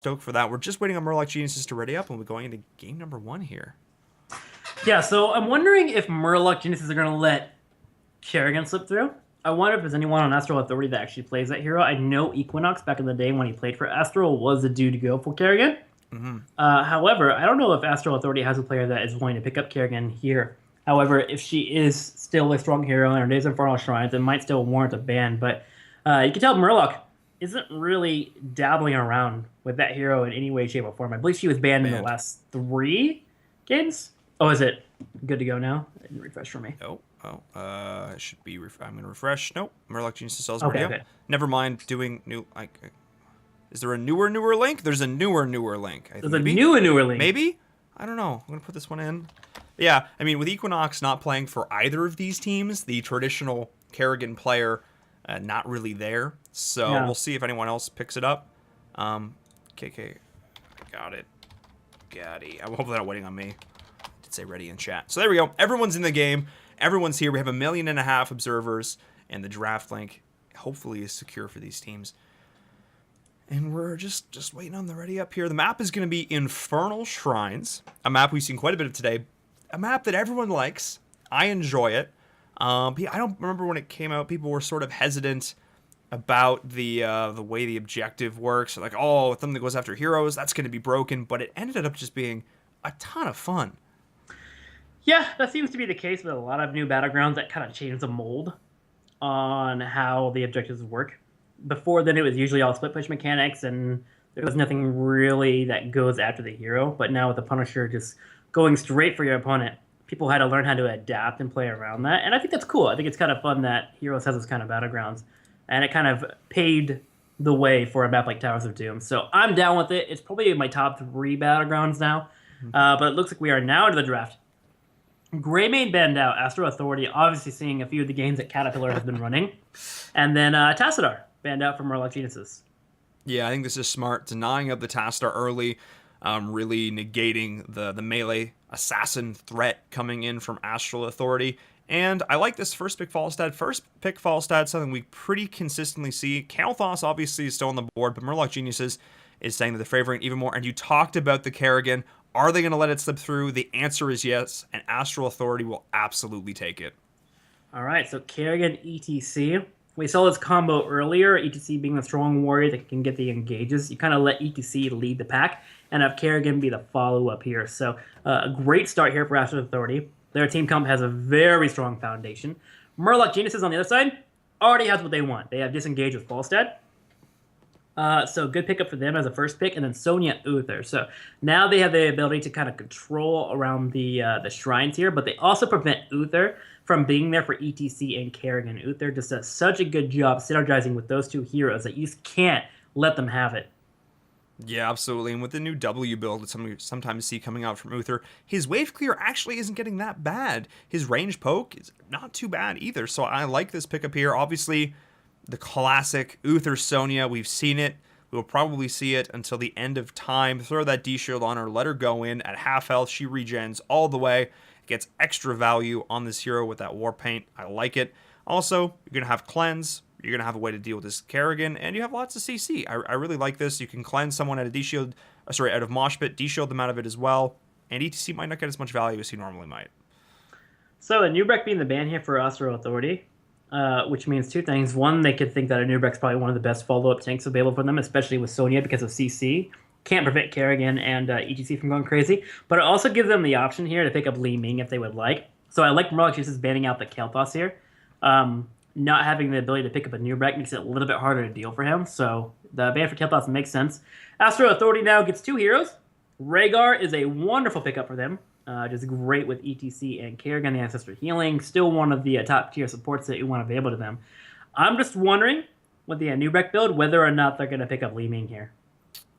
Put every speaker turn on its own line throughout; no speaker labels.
stoked for that. We're just waiting on Murloc Geniuses to ready up, and we're going into game number 1 here.
Yeah, so I'm wondering if Murloc Geniuses are going to let Kerrigan slip through. I wonder if there's anyone on Astral Authority that actually plays that hero. I know Equinox, back in the day when he played for Astral, was the dude to go for Kerrigan. However, I don't know if Astral Authority has a player that is willing to pick up Kerrigan here. However, if she is still a strong hero and her days Infernal Shrines, it might still warrant a ban. But you can tell Murloc isn't really dabbling around with that hero in any way, shape, or form. I believe she was banned in the last 3 games. Oh, is it good to go now? It didn't refresh for me.
It should be. I'm gonna refresh. Nope. Murloc Genius is already up. Never mind. Doing new. Is there a newer link? There's a newer link.
There's a newer link.
Maybe. I don't know. I'm gonna put this one in. Yeah. I mean, with Equinox not playing for either of these teams, the traditional Kerrigan player, not really there. So we'll see if anyone else picks it up. KK, got it. I'm hopefully not waiting on me. Say ready in chat. So there we go. Everyone's in the game. Everyone's here. We have 1.5 million observers, and the draft link hopefully is secure for these teams. And we're just waiting on the ready up here. The map is going to be Infernal Shrines, a map we've seen quite a bit of today. A map that everyone likes. I enjoy it. I don't remember when it came out. People were sort of hesitant about the way the objective works. Like, oh, something that goes after heroes, that's going to be broken. But it ended up just being a ton of fun.
Yeah, that seems to be the case with a lot of new Battlegrounds that kind of change the mold on how the objectives work. Before then, it was usually all split push mechanics, and there was nothing really that goes after the hero. But now with the Punisher just going straight for your opponent, people had to learn how to adapt and play around that. And I think that's cool. I think it's kind of fun that Heroes has this kind of Battlegrounds. And it kind of paved the way for a map like Towers of Doom. So I'm down with it. It's probably my top 3 Battlegrounds now. But it looks like we are now into the draft. Greymane banned out. Astral Authority, obviously seeing a few of the games that Caterpillar has been running. And then Tassadar banned out from Murloc Geniuses.
Yeah, I think this is smart. Denying of the Tassadar early, really negating the melee assassin threat coming in from Astral Authority. And I like this first pick Falstad. First pick Falstad, something we pretty consistently see. Kalthos obviously is still on the board, but Murloc Geniuses is saying that they're favoring even more. And you talked about the Kerrigan. Are they going to let it slip through? The answer is yes, and Astral Authority will absolutely take it.
All right, so Kerrigan ETC. We saw this combo earlier, ETC being the strong warrior that can get the engages. You kind of let ETC lead the pack, and have Kerrigan be the follow-up here. So a great start here for Astral Authority. Their team comp has a very strong foundation. Murloc Geniuses on the other side already has what they want. They have Disengage with Falstad. So good pickup for them as a first pick, and then Sonya Uther. So now they have the ability to kind of control around the shrines here, but they also prevent Uther from being there for ETC and Kerrigan. Uther just does such a good job synergizing with those 2 heroes that you just can't let them have it.
Yeah, absolutely. And with the new W build that we sometimes see coming out from Uther, his wave clear actually isn't getting that bad. His range poke is not too bad either. So I like this pickup here. Obviously, the classic Uther Sonya, we've seen it. We will probably see it until the end of time. Throw that D-Shield on her, let her go in at half health. She regens all the way. Gets extra value on this hero with that War Paint. I like it. Also, you're going to have Cleanse. You're going to have a way to deal with this Kerrigan, and you have lots of CC. I really like this. You can cleanse someone out of D-Shield, out of Mosh Pit, D-Shield them out of it as well, and ETC might not get as much value as he normally might.
So a Nubreck being the ban here for Astral Authority, which means 2 things. One, they could think that a Nubreck's probably one of the best follow-up tanks available for them, especially with Sonya because of CC. Can't prevent Kerrigan and ETC from going crazy, but it also gives them the option here to pick up Li Ming if they would like. So I like Murloc Geniuses banning out the Kalthos here. Not having the ability to pick up a Nubreck makes it a little bit harder to deal for him, so the ban for Kalthos makes sense. Astral Authority now gets 2 heroes. Rhaegar is a wonderful pickup for them. Just great with ETC and Kerrigan, the Ancestor Healing. Still one of the top tier supports that you want available to them. I'm just wondering, with the Nubreck build, whether or not they're going to pick up Li Ming here.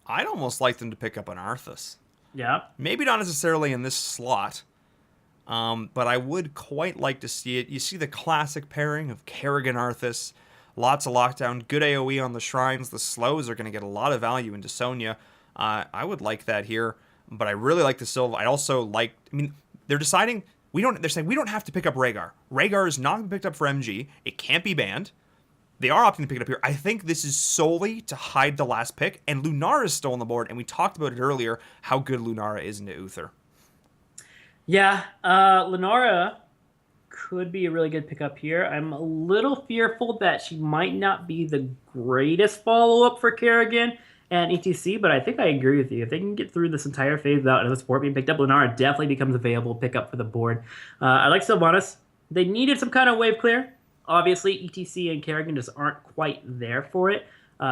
I'd almost like them to pick up an Arthas.
Yeah.
Maybe not necessarily in this slot, but I would quite like to see it. You see the classic pairing of Kerrigan Arthas, lots of lockdown, good AoE on the shrines. The slows are going to get a lot of value into Sonya. I would like that here, but I really like the Sylva. I also like, they're deciding, they're saying we don't have to pick up Rhaegar. Rhaegar is not picked up for MG. It can't be banned. they are opting to pick it up here. I think this is solely to hide the last pick, and Lunara is still on the board, and we talked about it earlier, how good Lunara is into Uther.
Yeah, Lunara could be a really good pickup here. I'm a little fearful that she might not be the greatest follow-up for Kerrigan and ETC, but I think I agree with you. If they can get through this entire phase without another support being picked up, Lunara definitely becomes available pickup for the board. I like Sylvanas. They needed some kind of wave clear. Obviously, ETC and Kerrigan just aren't quite there for it.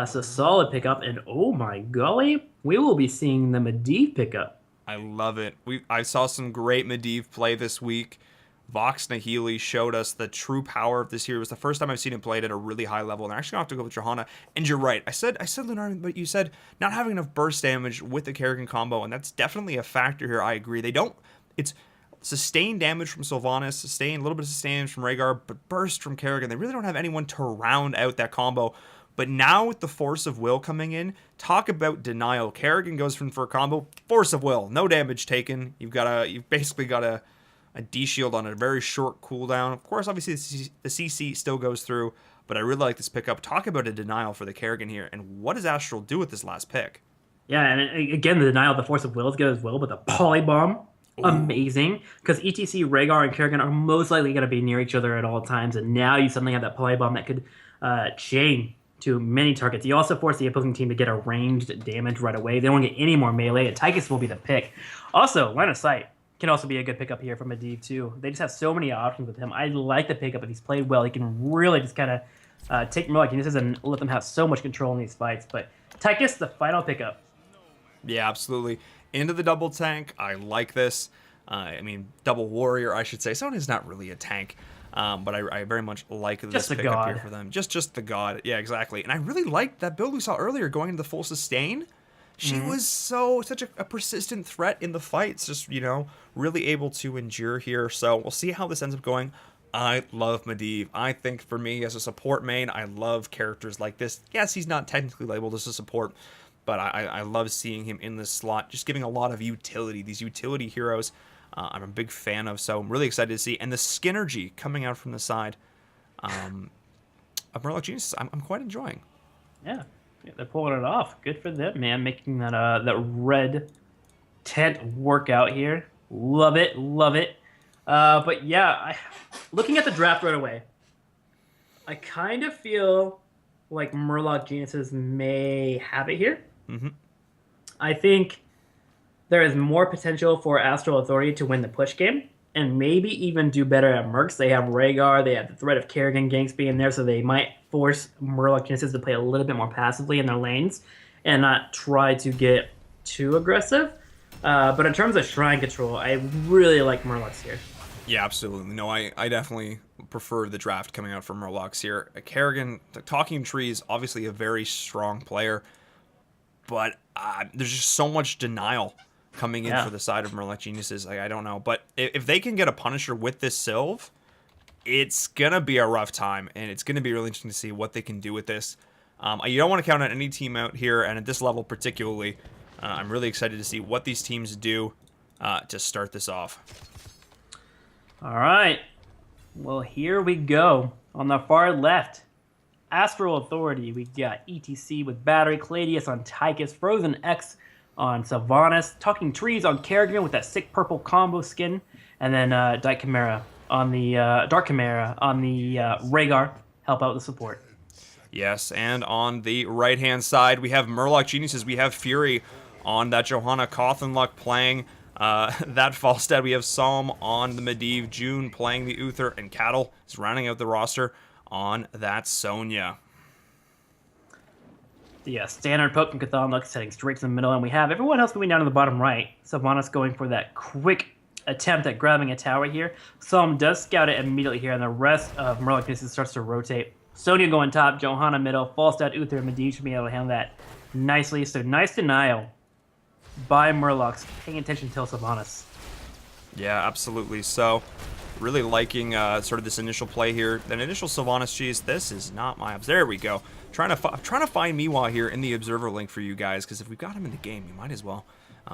So solid pickup, and oh my golly, we will be seeing the Medivh pickup.
I love it. I saw some great Medivh play this week. Vox Nahili showed us the true power of this hero. It was the first time I've seen him played at a really high level, and I'm actually going to have to go with Johanna. And you're right. I said Lunara, but you said not having enough burst damage with the Kerrigan combo, and that's definitely a factor here. I agree. It's sustained damage from Sylvanas, a little bit of sustained damage from Rhaegar, but burst from Kerrigan. They really don't have anyone to round out that combo. But now with the Force of Will coming in, talk about denial. Kerrigan goes for a combo, Force of Will, no damage taken. You've basically got a D-shield on a very short cooldown. Of course, obviously the CC still goes through, but I really like this pickup. Talk about a denial for the Kerrigan here, and what does Astral do with this last pick?
Yeah, and again, the denial of the Force of Will is good as well, but the Polybomb, amazing, because ETC, Rhaegar, and Kerrigan are most likely going to be near each other at all times, and now you suddenly have that Polybomb that could chain to many targets. You also force the opposing team to get a ranged damage right away. They don't get any more melee, and Tychus will be the pick. Also, Line of Sight can also be a good pickup here from Medivh too. They just have so many options with him. I like the pickup. If he's played well, he can really just kind of take Murloc and let them have so much control in these fights. But Tychus, the final pickup.
Yeah, absolutely. Into the double tank. I like this. Double warrior, I should say. Someone is not really a tank, but I very much like this pickup here for them. Just the god. Yeah, exactly. And I really liked that build we saw earlier going into the full sustain. She was such a persistent threat in the fights, just, really able to endure here. So we'll see how this ends up going. I love Medivh. I think for me as a support main, I love characters like this. Yes, he's not technically labeled as a support, but I love seeing him in this slot, just giving a lot of utility. These utility heroes I'm a big fan of, so I'm really excited to see. And the Skinergy coming out from the side of Murloc Genius, I'm quite enjoying.
Yeah, they're pulling it off. Good for them, man, making that red tent workout here. Love it. But yeah, looking at the draft right away, I kind of feel like Murloc Geniuses may have it here.
Mm-hmm.
I think there is more potential for Astral Authority to win the push game and maybe even do better at Mercs. They have Rhaegar, they have the threat of Kerrigan ganks being there, so they might force Murloc Geniuses to play a little bit more passively in their lanes and not try to get too aggressive. But in terms of shrine control, I really like Murlocs here.
Yeah, absolutely. No, I definitely prefer the draft coming out from Murlocs here. Kerrigan, Talking Trees, obviously a very strong player, but there's just so much denial coming in for the side of Murloc Geniuses. I don't know. But if they can get a Punisher with this Sylve, it's going to be a rough time, and it's going to be really interesting to see what they can do with this. You don't want to count on any team out here, and at this level particularly, I'm really excited to see what these teams do to start this off.
All right. Well, here we go. On the far left, Astral Authority. We got ETC with Battery, Cladius on Tychus, Frozen X on Sylvanas, Talking Trees on Kerrigan with that sick purple combo skin, and then Dark Chimera on the Rhaegar, help out the support.
Yes, and on the right-hand side, we have Murloc Geniuses. We have Fury on that Johanna Cawthonluck playing that Falstad. We have Psalm on the Medivh, June playing the Uther, and Cattle is rounding out the roster on that Sonya.
The standard poke from Cawthonluck setting straight to the middle, and we have everyone else moving down to the bottom right. Sylvanas going for that quick attempt at grabbing a tower here. Psalm does scout it immediately here, and the rest of Murloc Geniuses starts to rotate. Sonya going top, Johanna middle, Falstad, Uther, and Medivh should be able to handle that nicely. So nice denial by Murlocs, paying attention to Sylvanas.
Yeah, absolutely. So Really liking sort of this initial play here. An initial Sylvanas cheese. This is not my obs. There we go. Trying to find Miwa here in the observer link for you guys, because if we've got him in the game, we might as well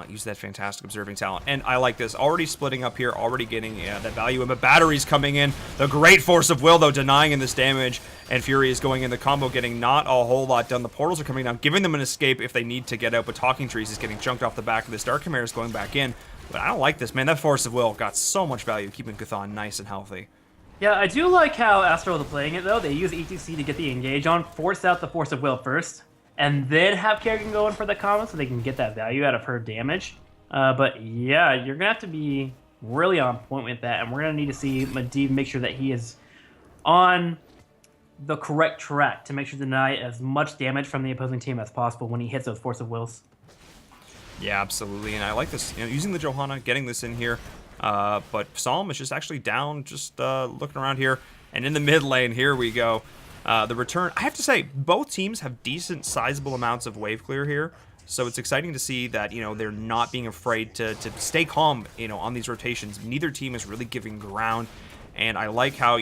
use that fantastic observing talent. And I like this. Already splitting up here, already getting that value in, but batteries coming in. The great force of will, though, denying in this damage, and Fury is going in the combo, getting not a whole lot done. The portals are coming down, giving them an escape if they need to get out, but Talking Trees is getting chunked off the back of this. Dark Chimera is going back in. But I don't like this, man. That Force of Will got so much value, keeping Chthon nice and healthy.
Yeah, I do like how Astral is playing it, though. They use ETC to get the engage on, force out the Force of Will first, and then have Kerrigan going for the combo so they can get that value out of her damage. But yeah, you're going to have to be really on point with that, and we're going to need to see Medivh make sure that he is on the correct track to make sure to deny as much damage from the opposing team as possible when he hits those Force of Wills.
Yeah, absolutely, and I like this, using the Johanna, getting this in here, but Psalm is just actually down, just looking around here, and in the mid lane, here we go. The return, I have to say, both teams have decent, sizable amounts of wave clear here, so it's exciting to see that, they're not being afraid to stay calm, on these rotations. Neither team is really giving ground, and I like how,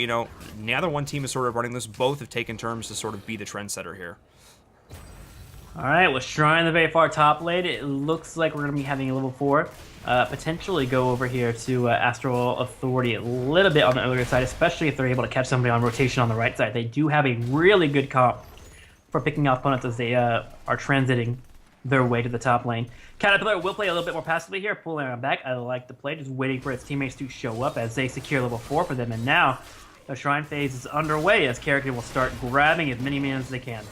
neither one team is sort of running this. Both have taken turns to sort of be the trendsetter here.
All right, with Shrine the very far top lane, it looks like we're going to be having a level 4 potentially go over here to Astral Authority a little bit on the earlier side, especially if they're able to catch somebody on rotation on the right side. They do have a really good comp for picking off opponents as they are transiting their way to the top lane. Caterpillar will play a little bit more passively here, pulling on back. I like the play, just waiting for his teammates to show up as they secure level 4 for them. And now the Shrine phase is underway as Kerrigan will start grabbing as many minions as they can.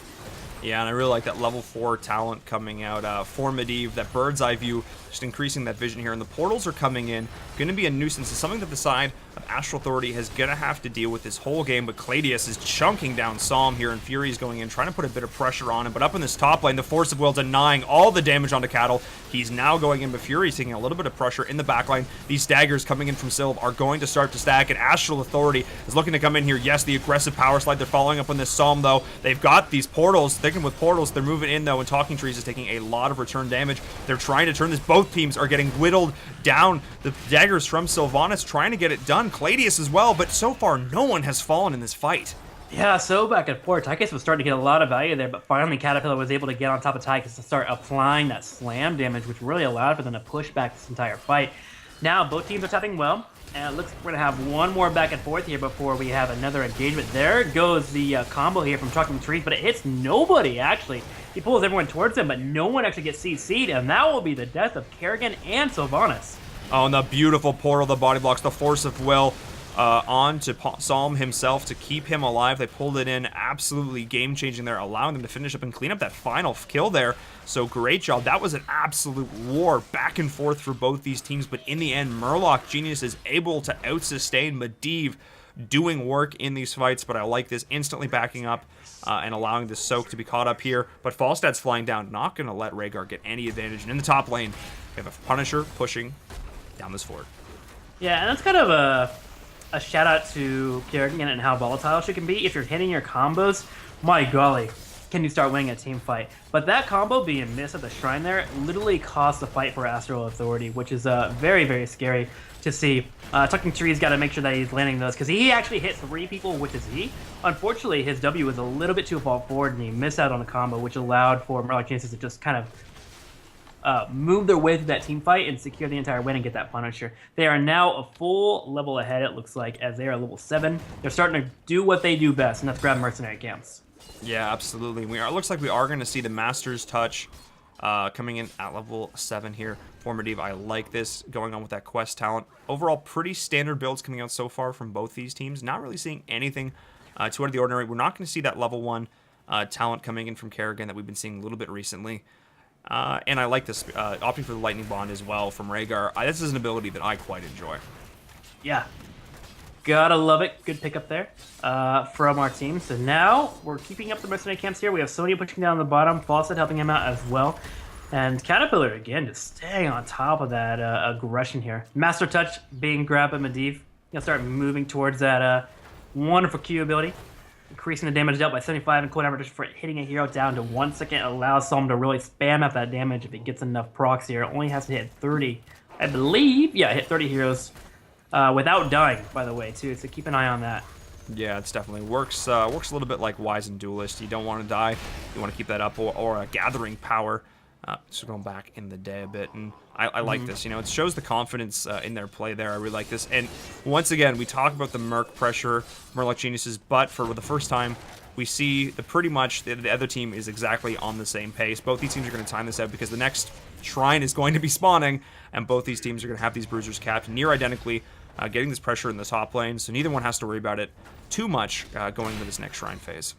Yeah, and I really like that level 4 talent coming out for Medivh, that bird's eye view, just increasing that vision here. And the portals are coming in, going to be a nuisance. It's something that the side of Astral Authority is going to have to deal with this whole game, but Cladius is chunking down Psalm here, and Fury is going in, trying to put a bit of pressure on him. But up in this top lane, the Force of Will denying all the damage onto Cattle. He's now going in, but Fury's taking a little bit of pressure in the back line. These daggers coming in from Sylv are going to start to stack, and Astral Authority is looking to come in here. Yes, the aggressive power slide. They're following up on this Psalm, though. They've got these portals. Thinking with portals, they're moving in, though, and Talking Trees is taking a lot of return damage. They're trying to turn this. Both teams are getting whittled down. The daggers from Sylvanas trying to get it done. Cladius as well, but so far no one has fallen in this fight.
Yeah, so back and forth. Tychus was starting to get a lot of value there, but finally Caterpillar was able to get on top of Tychus to start applying that slam damage, which really allowed for them to push back this entire fight. Now, both teams are tapping well, and it looks like we're going to have one more back and forth here before we have another engagement. There goes the combo here from Talking Trees, but it hits nobody, actually. He pulls everyone towards him, but no one actually gets CC'd, and that will be the death of Kerrigan and Sylvanas.
Oh, and the beautiful portal, the body blocks, the Force of Will on to Psalm himself to keep him alive. They pulled it in, absolutely game-changing there, allowing them to finish up and clean up that final kill there. So great job. That was an absolute war back and forth for both these teams, but in the end, Murloc Genius is able to out-sustain Medivh doing work in these fights, but I like this, instantly backing up and allowing the soak to be caught up here. But Falstad's flying down, not going to let Rhaegar get any advantage. And in the top lane, we have a Punisher pushing down this fort.
Yeah, and that's kind of a shout out to Kerrigan and how volatile she can be. If you're hitting your combos, my golly, can you start winning a team fight. But that combo being missed at the Shrine there literally cost the fight for Astral Authority, which is very, very scary to see. Talking Tree's got to make sure that he's landing those, because he actually hit 3 people, which is he. Unfortunately, his W was a little bit too far forward, and he missed out on the combo, which allowed for Murloc Genesis to just kind of move their way through that team fight and secure the entire win and get that Punisher. They are now a full level ahead, it looks like, as they are level 7. They're starting to do what they do best, and that's grab mercenary camps.
Yeah, absolutely. It looks like we are going to see the Master's Touch coming in at level 7 here for Medivh. I like this going on with that quest talent. Overall, pretty standard builds coming out so far from both these teams. Not really seeing anything too out of the ordinary. We're not going to see that level 1 talent coming in from Kerrigan that we've been seeing a little bit recently. And I like this, opting for the Lightning Bond as well from Rhaegar. This is an ability that I quite enjoy.
Yeah. Gotta love it. Good pickup there from our team. So now we're keeping up the mercenary camps here. We have Sonya pushing down the bottom, Fawcett helping him out as well. And Caterpillar, again, just staying on top of that aggression here. Master Touch being grabbed by Medivh. He'll start moving towards that wonderful Q ability. Increasing the damage dealt by 75 and cooldown average for hitting a hero down to 1 second. Allows someone to really spam up that damage if it gets enough procs here. It only has to hit 30, I believe. Yeah, hit 30 heroes without dying, by the way, too. So keep an eye on that.
Yeah, it's definitely works a little bit like Wise and Duelist. You don't want to die. You want to keep that up, or a Gathering Power. So going back in the day a bit, and I like this. You know, it shows the confidence in their play there. I really like this. And once again, we talk about the Merc pressure, Murloc Geniuses, but for the first time, we see pretty much the other team is exactly on the same pace. Both these teams are going to time this out because the next shrine is going to be spawning, and both these teams are going to have these Bruisers capped near identically, getting this pressure in the top lane, so neither one has to worry about it too much going into this next shrine phase.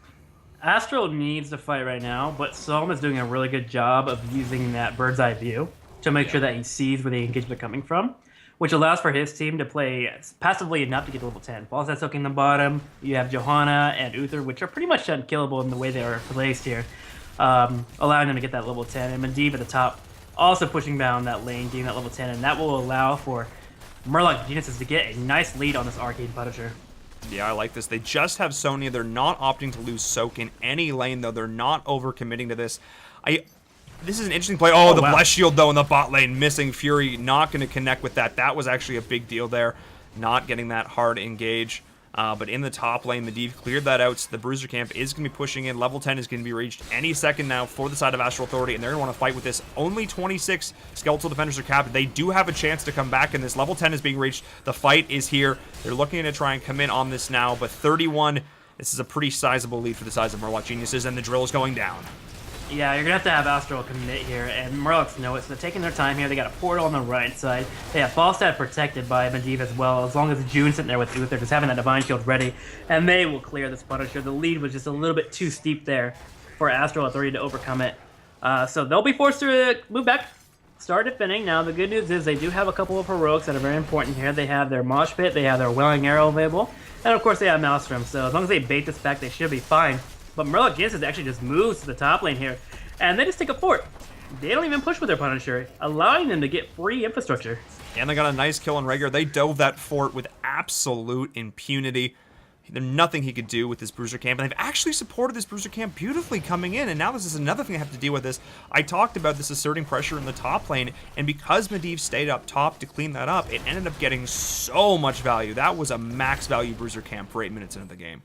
Astral needs to fight right now, but Psalm is doing a really good job of using that bird's eye view to make sure that he sees where the engagement are coming from, which allows for his team to play passively enough to get to level 10. Falstad soaking the bottom, you have Johanna and Uther, which are pretty much unkillable in the way they are placed here, allowing them to get that level 10, and Medivh at the top also pushing down that lane, getting that level 10, and that will allow for Murloc Geniuses to get a nice lead on this Arcane Punisher.
Yeah, I like this. They just have Sonya. They're not opting to lose Soak in any lane, though. They're not over-committing to this. This is an interesting play. Oh, the wow. Bless Shield, though, in the bot lane. Missing Fury. Not going to connect with that. That was actually a big deal there. Not getting that hard engage. But in the top lane, Medivh cleared that out. So the Bruiser camp is going to be pushing in. Level 10 is going to be reached any second now for the side of Astral Authority, and they're going to want to fight with this. Only 26 Skeletal Defenders are capped. They do have a chance to come back, and this level 10 is being reached. The fight is here. They're looking to try and come in on this now, but 31, this is a pretty sizable lead for the size of Murloc Geniuses, and the drill is going down.
Yeah, you're going to have Astral commit here, and Murlocs know it, so they're taking their time here. They got a portal on the right side. They have Falstad protected by Medivh as well, as long as June's sitting there with Uther, just having that Divine Shield ready, and they will clear this Punisher. The lead was just a little bit too steep there for Astral Authority to overcome it. So they'll be forced to move back, start defending. Now, the good news is they do have a couple of heroics that are very important here. They have their Mosh Pit, they have their Welling Arrow available, and of course they have Maelstrom, so as long as they bait this back, they should be fine. But Murloc Geniuses actually just moves to the top lane here, and they just take a fort. They don't even push with their Punisher, allowing them to get free infrastructure.
And they got a nice kill on Regular. They dove that fort with absolute impunity. There's nothing he could do with this Bruiser camp, and they've actually supported this Bruiser camp beautifully coming in, and now this is another thing I have to deal with this. I talked about this asserting pressure in the top lane, and because Medivh stayed up top to clean that up, it ended up getting so much value. That was a max value Bruiser camp for 8 minutes into the game.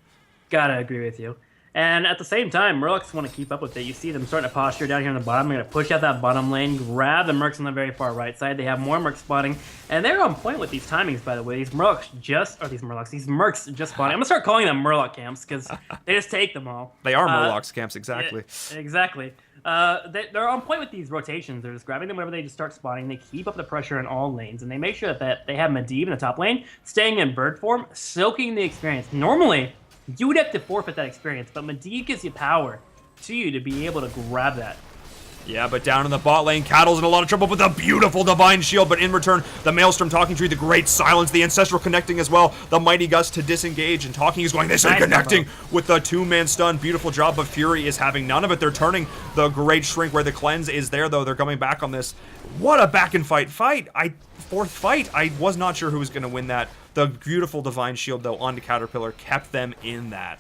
Gotta agree with you. And at the same time, Murlocs want to keep up with it. You see them starting to posture down here on the bottom. They're going to push out that bottom lane, grab the Mercs on the very far right side. They have more Mercs spawning, and they're on point with these timings, by the way. These Mercs just spawning. I'm going to start calling them Murloc camps because they just take them all.
They are Murlocs camps, exactly.
Exactly. They're on point with these rotations. They're just grabbing them whenever they just start spawning. They keep up the pressure in all lanes, and they make sure that they have Medivh in the top lane, staying in bird form, soaking the experience. Normally, you would have to forfeit that experience, but Medivh gives you power to you to be able to grab that.
Yeah, but down in the bot lane, Cattle's in a lot of trouble with a beautiful Divine Shield, but in return, the Maelstrom Talking Tree, the Great Silence, the Ancestral connecting as well, the Mighty Gust to disengage, and Talking is going, this ain't connecting with the two-man stun. Beautiful job, but Fury is having none of it. They're turning the Great Shrink where the cleanse is there, though. They're coming back on this. What a back and fight. Fourth fight. I was not sure who was going to win that. The beautiful Divine Shield, though, onto Caterpillar kept them in that.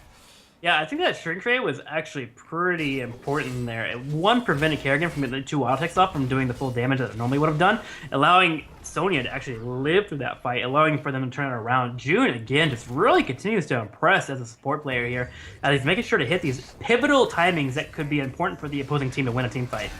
Yeah, I think that Shrink Ray was actually pretty important there. One prevented Kerrigan from getting the two auto attacks off from doing the full damage that it normally would have done, allowing Sonya to actually live through that fight, allowing for them to turn it around. June, again, just really continues to impress as a support player here. He's making sure to hit these pivotal timings that could be important for the opposing team to win a team fight.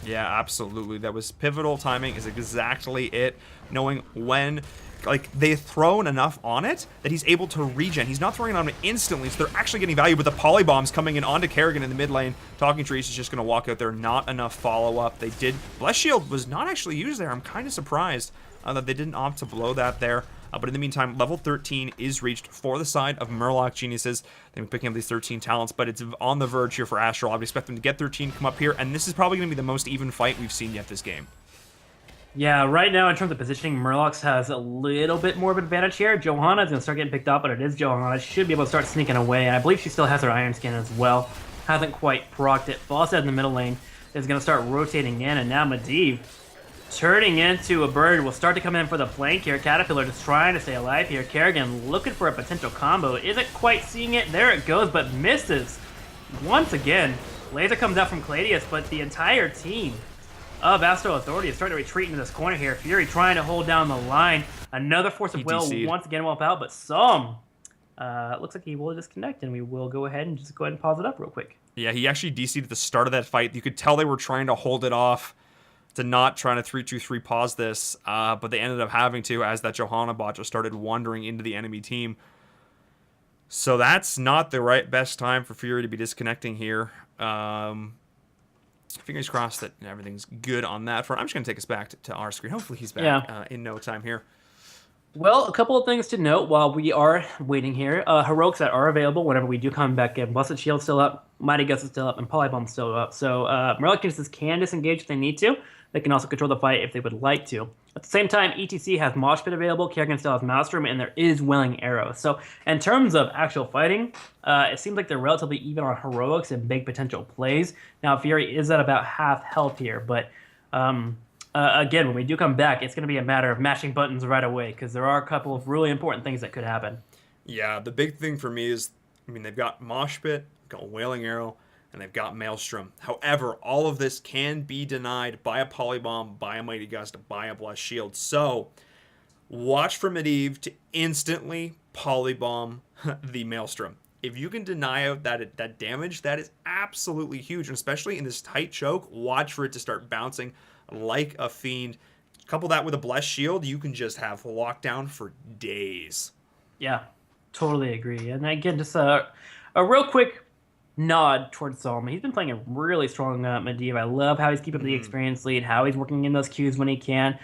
Yeah, absolutely. That was pivotal timing is exactly it. Knowing when, like, they've thrown enough on it that he's able to regen. He's not throwing it on it instantly, so they're actually getting value, but the polybombs coming in onto Kerrigan in the mid lane. Talking Trees is just going to walk out there. Not enough follow-up. They did. Bless Shield was not actually used there. I'm kind of surprised that they didn't opt to blow that there. But in the meantime, level 13 is reached for the side of Murloc Geniuses. They've been picking up these 13 talents, but it's on the verge here for Astral. I would expect them to get 13, come up here, and this is probably going to be the most even fight we've seen yet this game.
Yeah, right now in terms of positioning, Murlocs has a little bit more of an advantage here. Johanna's going to start getting picked up, but it is Johanna. Should be able to start sneaking away, and I believe she still has her Iron Skin as well. Hasn't quite procced it. Falstad in the middle lane is going to start rotating in, and now Medivh turning into a bird will start to come in for the flank here. Caterpillar just trying to stay alive here. Kerrigan looking for a potential combo. Isn't quite seeing it. There it goes, but misses. Once again, laser comes out from Cladius, but the entire team of Astral Authority is starting to retreat into this corner here. Fury trying to hold down the line. Another Force of Will
DC'd.
once again will help out, but some looks like he will disconnect, and we will go ahead and pause it up real quick.
Yeah, he actually DC'd at the start of that fight. You could tell they were trying to hold it off to not trying to 3-2-3 pause this, but they ended up having to as that Johanna bot just started wandering into the enemy team. So that's not the best time for Fury to be disconnecting here. Fingers crossed that everything's good on that front. I'm just going to take us back to our screen. Hopefully he's back in no time here.
Well, a couple of things to note while we are waiting here. Heroics that are available whenever we do come back in. Blessed Shield's still up, Mighty Gust is still up, and Polybomb's still up. So Murloc Genesis can disengage if they need to. They can also control the fight if they would like to. At the same time, ETC has Mosh Pit available, Kerrigan still has Maelstrom, and there is Welling Arrow. So in terms of actual fighting, it seems like they're relatively even on Heroics and big potential plays. Now, Fury is at about half health here, but again, when we do come back, it's going to be a matter of mashing buttons right away because there are a couple of really important things that could happen.
Yeah, the big thing for me is, they've got Mosh Pit, got Wailing Arrow, and they've got Maelstrom. However, all of this can be denied by a Polybomb, by a Mighty Gust, by a Blessed Shield. So, watch for Medivh to instantly Polybomb the Maelstrom. If you can deny out that damage, that is absolutely huge. And especially in this tight choke, watch for it to start bouncing like a fiend. Couple that with a Blessed Shield, you can just have lockdown for days.
Yeah, totally agree. And again, just a real quick nod towards Solomon. He's been playing a really strong Medivh. I love how he's keeping up the experience lead, how he's working in those queues when he can,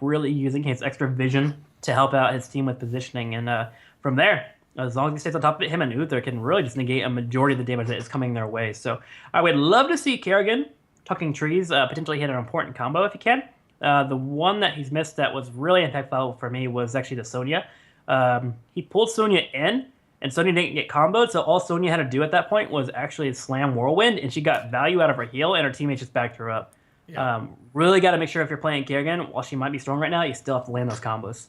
really using his extra vision to help out his team with positioning. And from there, as long as he stays on top of it, him and Uther can really just negate a majority of the damage that is coming their way. So I would love to see Kerrigan Tucking Trees potentially hit an important combo if he can. The one that he's missed that was really impactful for me was actually the Sonya. He pulled Sonya in, and Sonya didn't get comboed, so all Sonya had to do at that point was actually slam Whirlwind, and she got value out of her heal, and her teammates just backed her up. Yeah. Really got to make sure if you're playing Kerrigan, while she might be strong right now, you still have to land those combos.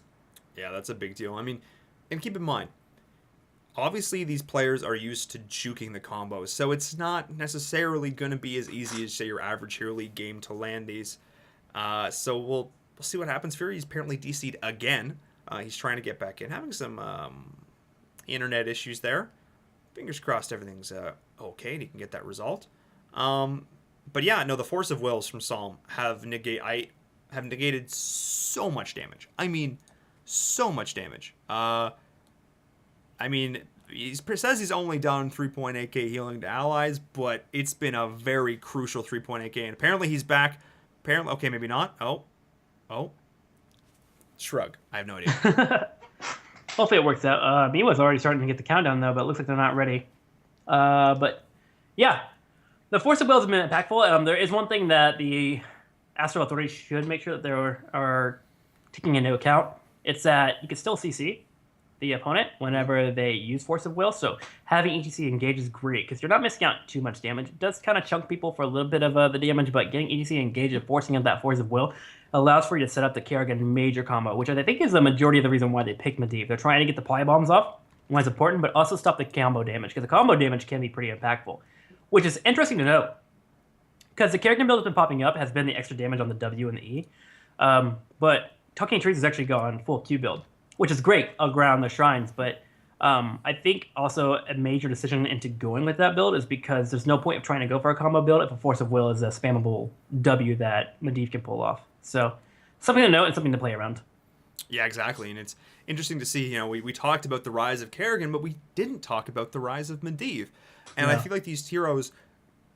Yeah, that's a big deal. And keep in mind, obviously these players are used to juking the combos, so it's not necessarily going to be as easy as, say, your average Hero League game to land these. So we'll see what happens. Fury's apparently DC'd again. He's trying to get back in, having some internet issues there. Fingers crossed everything's okay and he can get that result. But yeah, no, the Force of Wills from Psalm have negated so much damage. So much damage. He says he's only done 3.8k healing to allies, but it's been a very crucial 3.8k, and apparently he's back. Apparently, okay, maybe not. Oh. Shrug. I have no idea.
Hopefully it works out. Miwa's already starting to get the countdown, though, but it looks like they're not ready. But, yeah. The Force of Wills has been impactful. There is one thing that the Astral Authority should make sure that they are taking into account. It's that you can still CC the opponent whenever they use Force of Will. So having ETC engage is great because you're not missing out too much damage. It does kind of chunk people for a little bit of the damage, but getting ETC engaged and forcing out that Force of Will allows for you to set up the Kerrigan major combo, which I think is the majority of the reason why they picked Medivh. They're trying to get the Ply Bombs off when it's important, but also stop the combo damage because the combo damage can be pretty impactful, which is interesting to note because the Kerrigan build that's been popping up has been the extra damage on the W and the E, but Tucking Trees has actually gone full Q build, which is great around the shrines, but I think also a major decision into going with that build is because there's no point of trying to go for a combo build if a Force of Will is a spammable W that Medivh can pull off. So something to note and something to play around.
Yeah, exactly, and it's interesting to see, we talked about the rise of Kerrigan, but we didn't talk about the rise of Medivh. And I feel like these heroes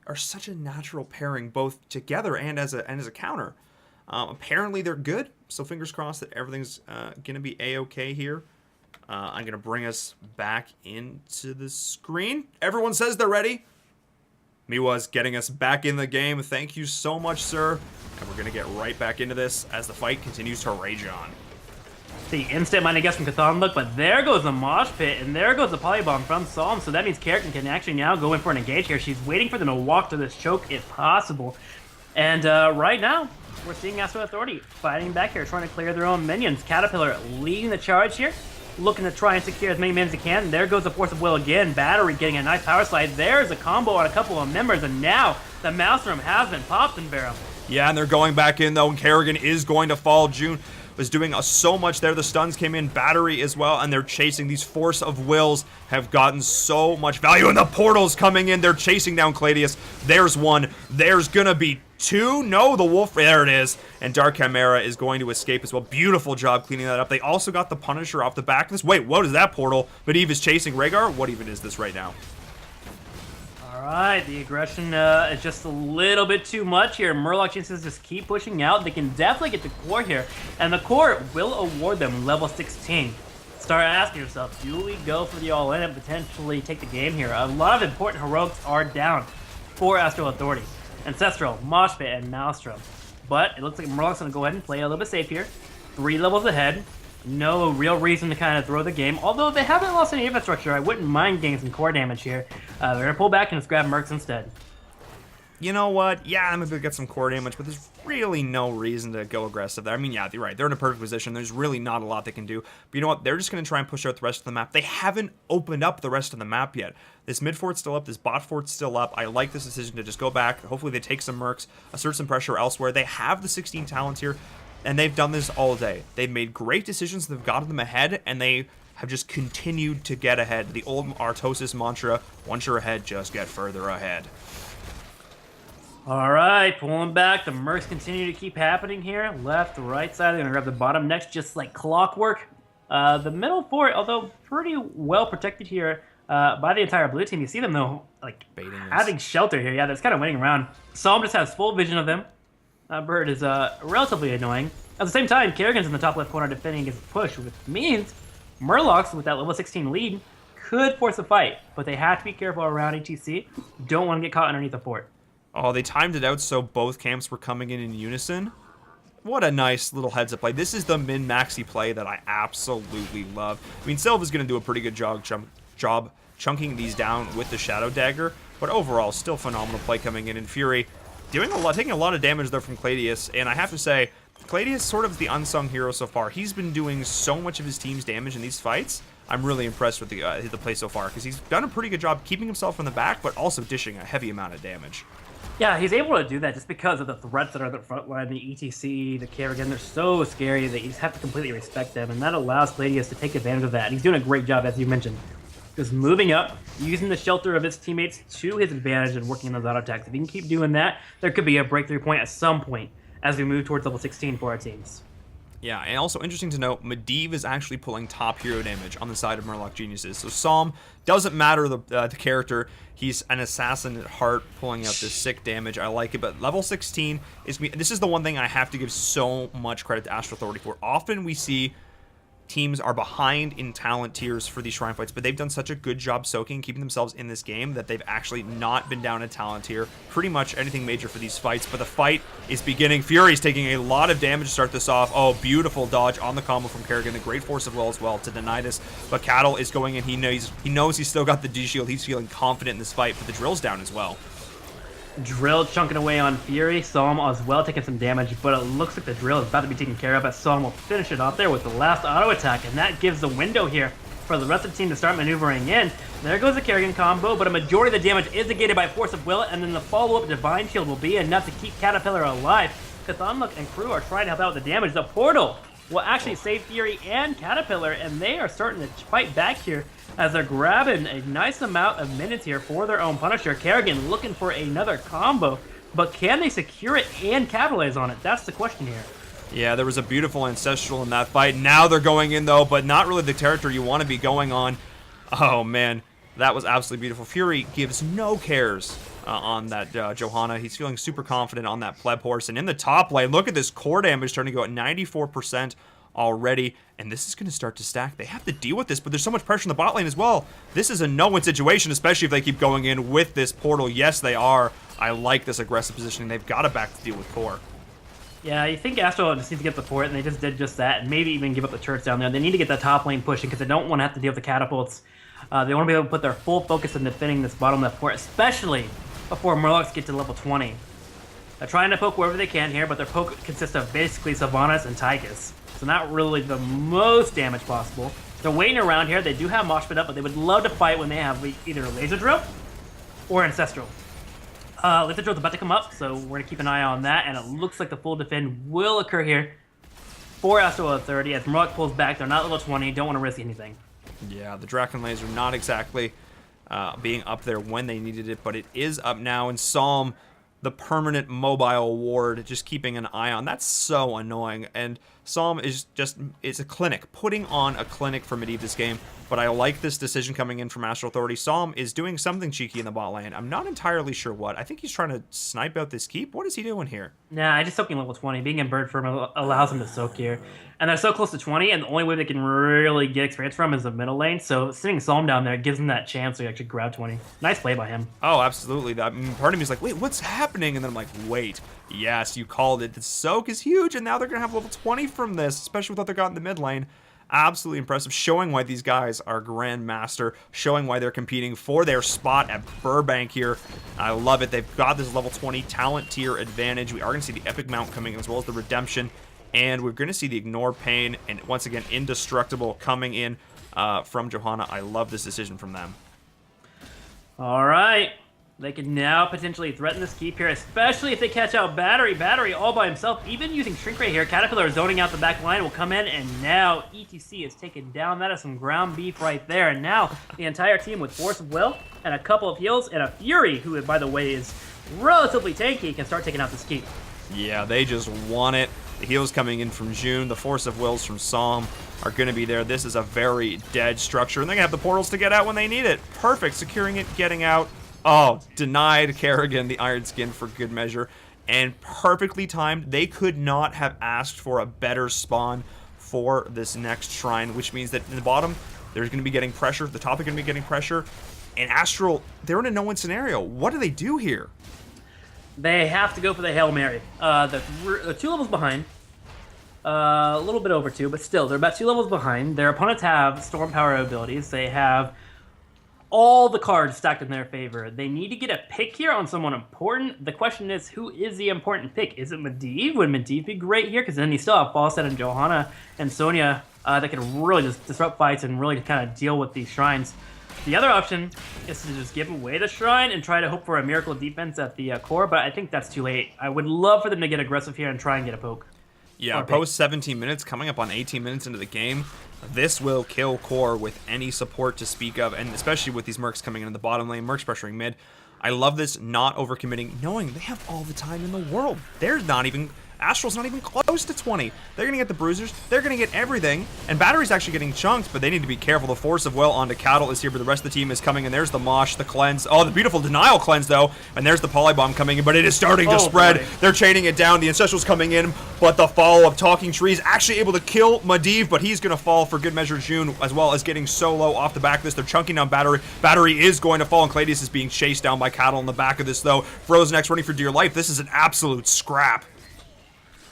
are such a natural pairing both together and as a counter. Apparently they're good, so fingers crossed that everything's going to be A-okay here. I'm going to bring us back into the screen. Everyone says they're ready. Miwa's getting us back in the game. Thank you so much, sir. And we're going to get right back into this as the fight continues to rage on.
The instant Mighty Gust from Cthulhu look, but there goes the Mosh Pit, and there goes the Polybomb from Psalm, so that means Kerrigan can actually now go in for an engage here. She's waiting for them to walk to this choke if possible. And right now, we're seeing Astral Authority fighting back here, trying to clear their own minions. Caterpillar leading the charge here, looking to try and secure as many minions as he can. And there goes the Force of Will again. Battery getting a nice power slide. There's a combo on a couple of members, and now the Maelstrom has been popped in Barrow.
Yeah, and they're going back in, though, and Kerrigan is going to fall. June was doing so much there. The stuns came in, battery as well, and they're chasing. These Force of Wills have gotten so much value, and the portal's coming in. They're chasing down Cladius. There's one. There's gonna be two. No, the wolf. There it is. And Dark Chimera is going to escape as well. Beautiful job cleaning that up. They also got the Punisher off the back of this. Wait, what is that portal? Medivh is chasing Rhaegar? What even is this right now?
Alright, the aggression is just a little bit too much here. Murloc chances just keep pushing out. They can definitely get the core here. And the core will award them level 16. Start asking yourself, do we go for the all-in and potentially take the game here? A lot of important heroics are down for Astral Authority. Ancestral, Moshpit, and Maelstrom. But it looks like Murloc's going to go ahead and play a little bit safe here. 3 levels ahead. No real reason to kind of throw the game. Although they haven't lost any infrastructure, I wouldn't mind getting some core damage here. They're going to pull back and just grab Mercs instead.
You know what? Yeah, I'm going to get some core damage, but there's really no reason to go aggressive there. I mean, yeah, you're right. They're in a perfect position. There's really not a lot they can do. But you know what? They're just going to try and push out the rest of the map. They haven't opened up the rest of the map yet. This mid fort's still up. This bot fort's still up. I like this decision to just go back. Hopefully they take some Mercs, assert some pressure elsewhere. They have the 16 talents here, and they've done this all day. They've made great decisions that have gotten them ahead, and they have just continued to get ahead. The old Artosis mantra, once you're ahead, just get further ahead.
Alright, pulling back. The Mercs continue to keep happening here. Left, right side. They're going to grab the bottom next, just like clockwork. The middle fort, although pretty well protected here by the entire blue team. You see them, though, like having shelter here. Yeah, that's kind of waiting around. Psalm just has full vision of them. Bird is relatively annoying. At the same time, Kerrigan's in the top left corner defending his push, which means Murlocs, with that level 16 lead, could force a fight. But they have to be careful around ETC. Don't want to get caught underneath the fort.
Oh, they timed it out so both camps were coming in unison. What a nice little heads-up play. This is the min-maxi play that I absolutely love. I mean, Sylva's going to do a pretty good job chunking these down with the Shadow Dagger, but overall, still phenomenal play coming in. And Fury taking a lot of damage there from Cladius, and I have to say, Cladius sort of the unsung hero so far. He's been doing so much of his team's damage in these fights. I'm really impressed with the play so far, because he's done a pretty good job keeping himself in the back, but also dishing a heavy amount of damage.
Yeah, he's able to do that just because of the threats that are at the front line, the ETC, the Kerrigan. They're so scary that you just have to completely respect them, and that allows Cladius to take advantage of that. And he's doing a great job, as you mentioned. Just moving up, using the shelter of his teammates to his advantage and working on those auto attacks. If he can keep doing that, there could be a breakthrough point at some point as we move towards level 16 for our teams.
Yeah, and also interesting to note, Medivh is actually pulling top hero damage on the side of Murloc Geniuses. So Psalm, doesn't matter the character, he's an assassin at heart, pulling out this sick damage. I like it, but level 16 this is the one thing I have to give so much credit to Astral Authority for. Often we see teams are behind in talent tiers for these shrine fights, but they've done such a good job soaking, keeping themselves in this game, that they've actually not been down a talent tier pretty much anything major for these fights. But the fight is beginning. Fury's taking a lot of damage to start this off. Oh, beautiful dodge on the combo from Kerrigan. The great Force of Will as well to deny this. But Cattle is going in. He knows he's still got the D-Shield. He's feeling confident in this fight, but the drill's down as well.
Drill chunking away on Fury. Psalm as well taking some damage, but it looks like the drill is about to be taken care of, as Psalm will finish it off there with the last auto attack, and that gives the window here for the rest of the team to start maneuvering in. There goes the Kerrigan combo, but a majority of the damage is negated by Force of Will, and then the follow-up Divine Shield will be enough to keep Caterpillar alive. Cthulhu and crew are trying to help out with the damage. The portal will actually save Fury and Caterpillar, and they are starting to fight back here as they're grabbing a nice amount of minutes here for their own Punisher. Kerrigan looking for another combo, but can they secure it and capitalize on it? That's the question here.
Yeah, there was a beautiful Ancestral in that fight. Now they're going in, though, but not really the territory you want to be going on. Oh, man, that was absolutely beautiful. Fury gives no cares on that Johanna. He's feeling super confident on that pleb horse. And in the top lane, look at this core damage starting to go at 94% already, and this is going to start to stack. They have to deal with this, but there's so much pressure in the bot lane as well. This is a no-win situation, especially if they keep going in with this portal. Yes, they are. I like this aggressive positioning. They've got to back to deal with core.
Yeah, you think Astral just needs to get the fort, and they just did just that, and maybe even give up the turrets down there. They need to get that top lane pushing because they don't want to have to deal with the catapults. They want to be able to put their full focus in defending this bottom left fort, especially before Murlocs get to level 20. They're trying to poke wherever they can here, but their poke consists of basically Sylvanas and Tychus. So not really the most damage possible. They're waiting around here. They do have Moshpit up, but they would love to fight when they have either Laser Drill or Ancestral. Laser Drill's about to come up, so we're going to keep an eye on that, and it looks like the full defend will occur here. for Astral at 30. As Murloc pulls back, they're not level 20, don't want to risk anything.
Yeah, the Draken Laser not exactly being up there when they needed it, but it is up now. And Psalm, the permanent mobile ward, just keeping an eye on. That's so annoying. And Psalm is just, it's a clinic, putting on a clinic for Medivh this game. But I like this decision coming in from Astral Authority. Psalm is doing something cheeky in the bot lane. I'm not entirely sure what. I think he's trying to snipe out this keep. What is he doing here?
Nah, I just soaking level 20. Being in Bird Firm allows him to soak here. And they're so close to 20, and the only way they can really get experience from is the middle lane. So sitting Psalm down there gives him that chance to actually grab 20. Nice play by him.
Oh, absolutely. I mean, part of me is like, wait, what's happening? And then I'm like, wait, yes, you called it. The soak is huge, and now they're going to have level 20 from this, especially with what they got in the mid lane. Absolutely impressive, showing why these guys are Grandmaster, showing why they're competing for their spot at Burbank here. I love it. They've got this level 20 talent tier advantage. We are going to see the Epic Mount coming in, as well as the Redemption, and we're going to see the Ignore Pain, and once again, Indestructible coming in from Johanna. I love this decision from them.
All right. They can now potentially threaten this keep here, especially if they catch out Battery. Battery all by himself, even using Shrink Ray here. Caterpillar zoning out the back line will come in, and now ETC is taken down. That is some ground beef right there. And now the entire team with Force of Will and a couple of heals and a Fury, who, by the way, is relatively tanky, can start taking out this keep.
Yeah, they just want it. The heals coming in from June, the Force of Wills from Psalm are going to be there. This is a very dead structure, and they're going to have the portals to get out when they need it. Perfect, securing it, getting out. Oh, denied Kerrigan the Iron Skin for good measure, and perfectly timed. They could not have asked for a better spawn for this next shrine, which means that in the bottom, they're going to be getting pressure. The top are going to be getting pressure, and Astral, they're in a no-win scenario. What do they do here?
They have to go for the Hail Mary. They're 2 levels behind. A little bit over 2, but still, they're about 2 levels behind. Their opponents have Storm Power abilities. They have all the cards stacked in their favor. They need to get a pick here on someone important. The question is, who is the important pick? Is it Medivh? Would Medivh be great here? Because then you still have Fawcett and Johanna and Sonya that can really just disrupt fights and really kind of deal with these shrines. The other option is to just give away the shrine and try to hope for a miracle defense at the core, but I think that's too late. I would love for them to get aggressive here and try and get a poke.
Yeah, post 17 minutes, coming up on 18 minutes into the game, this will kill core with any support to speak of, and especially with these Mercs coming in the bottom lane, Mercs pressuring mid. I love this not overcommitting, knowing they have all the time in the world. They're not even... Astral's not even close to 20. They're going to get the bruisers. They're going to get everything. And Battery's actually getting chunked, but they need to be careful. The Force of Will onto Cattle is here, but the rest of the team is coming. And there's the Mosh, the Cleanse. Oh, the beautiful Denial Cleanse, though. And there's the Polybomb coming in, but it is starting to spread.
Boy.
They're chaining it down. The Ancestral's coming in, but the follow-up Talking Trees actually able to kill Medivh, but he's going to fall for good measure June, as well as getting solo off the back of this. They're chunking down Battery. Battery is going to fall, and Cladius is being chased down by Cattle in the back of this, though. Frozen X running for dear life. This is an absolute scrap.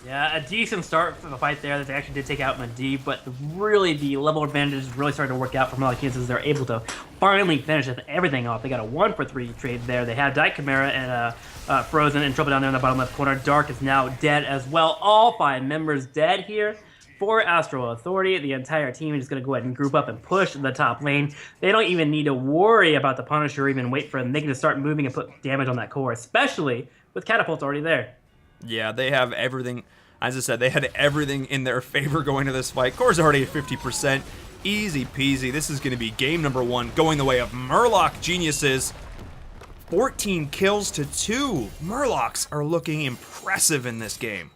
Yeah, a decent start for the fight there that they actually did take out Medivh, but really the level advantage is really starting to work out for Murloc as they're able to finally finish everything off. They got a 1-for-3 trade there. They had Dyke Chimera and Frozen in trouble down there in the bottom left corner. Dark is now dead as well. All 5 members dead here for Astral Authority. The entire team is going to go ahead and group up and push the top lane. They don't even need to worry about the Punisher or even wait for them. They can just start moving and put damage on that core, especially with Catapults already there.
Yeah, they have everything. As I said, they had everything in their favor going to this fight. Core's already at 50%. Easy peasy. This is going to be game number 1, going the way of Murloc geniuses. 14 kills to 2. Murlocs are looking impressive in this game.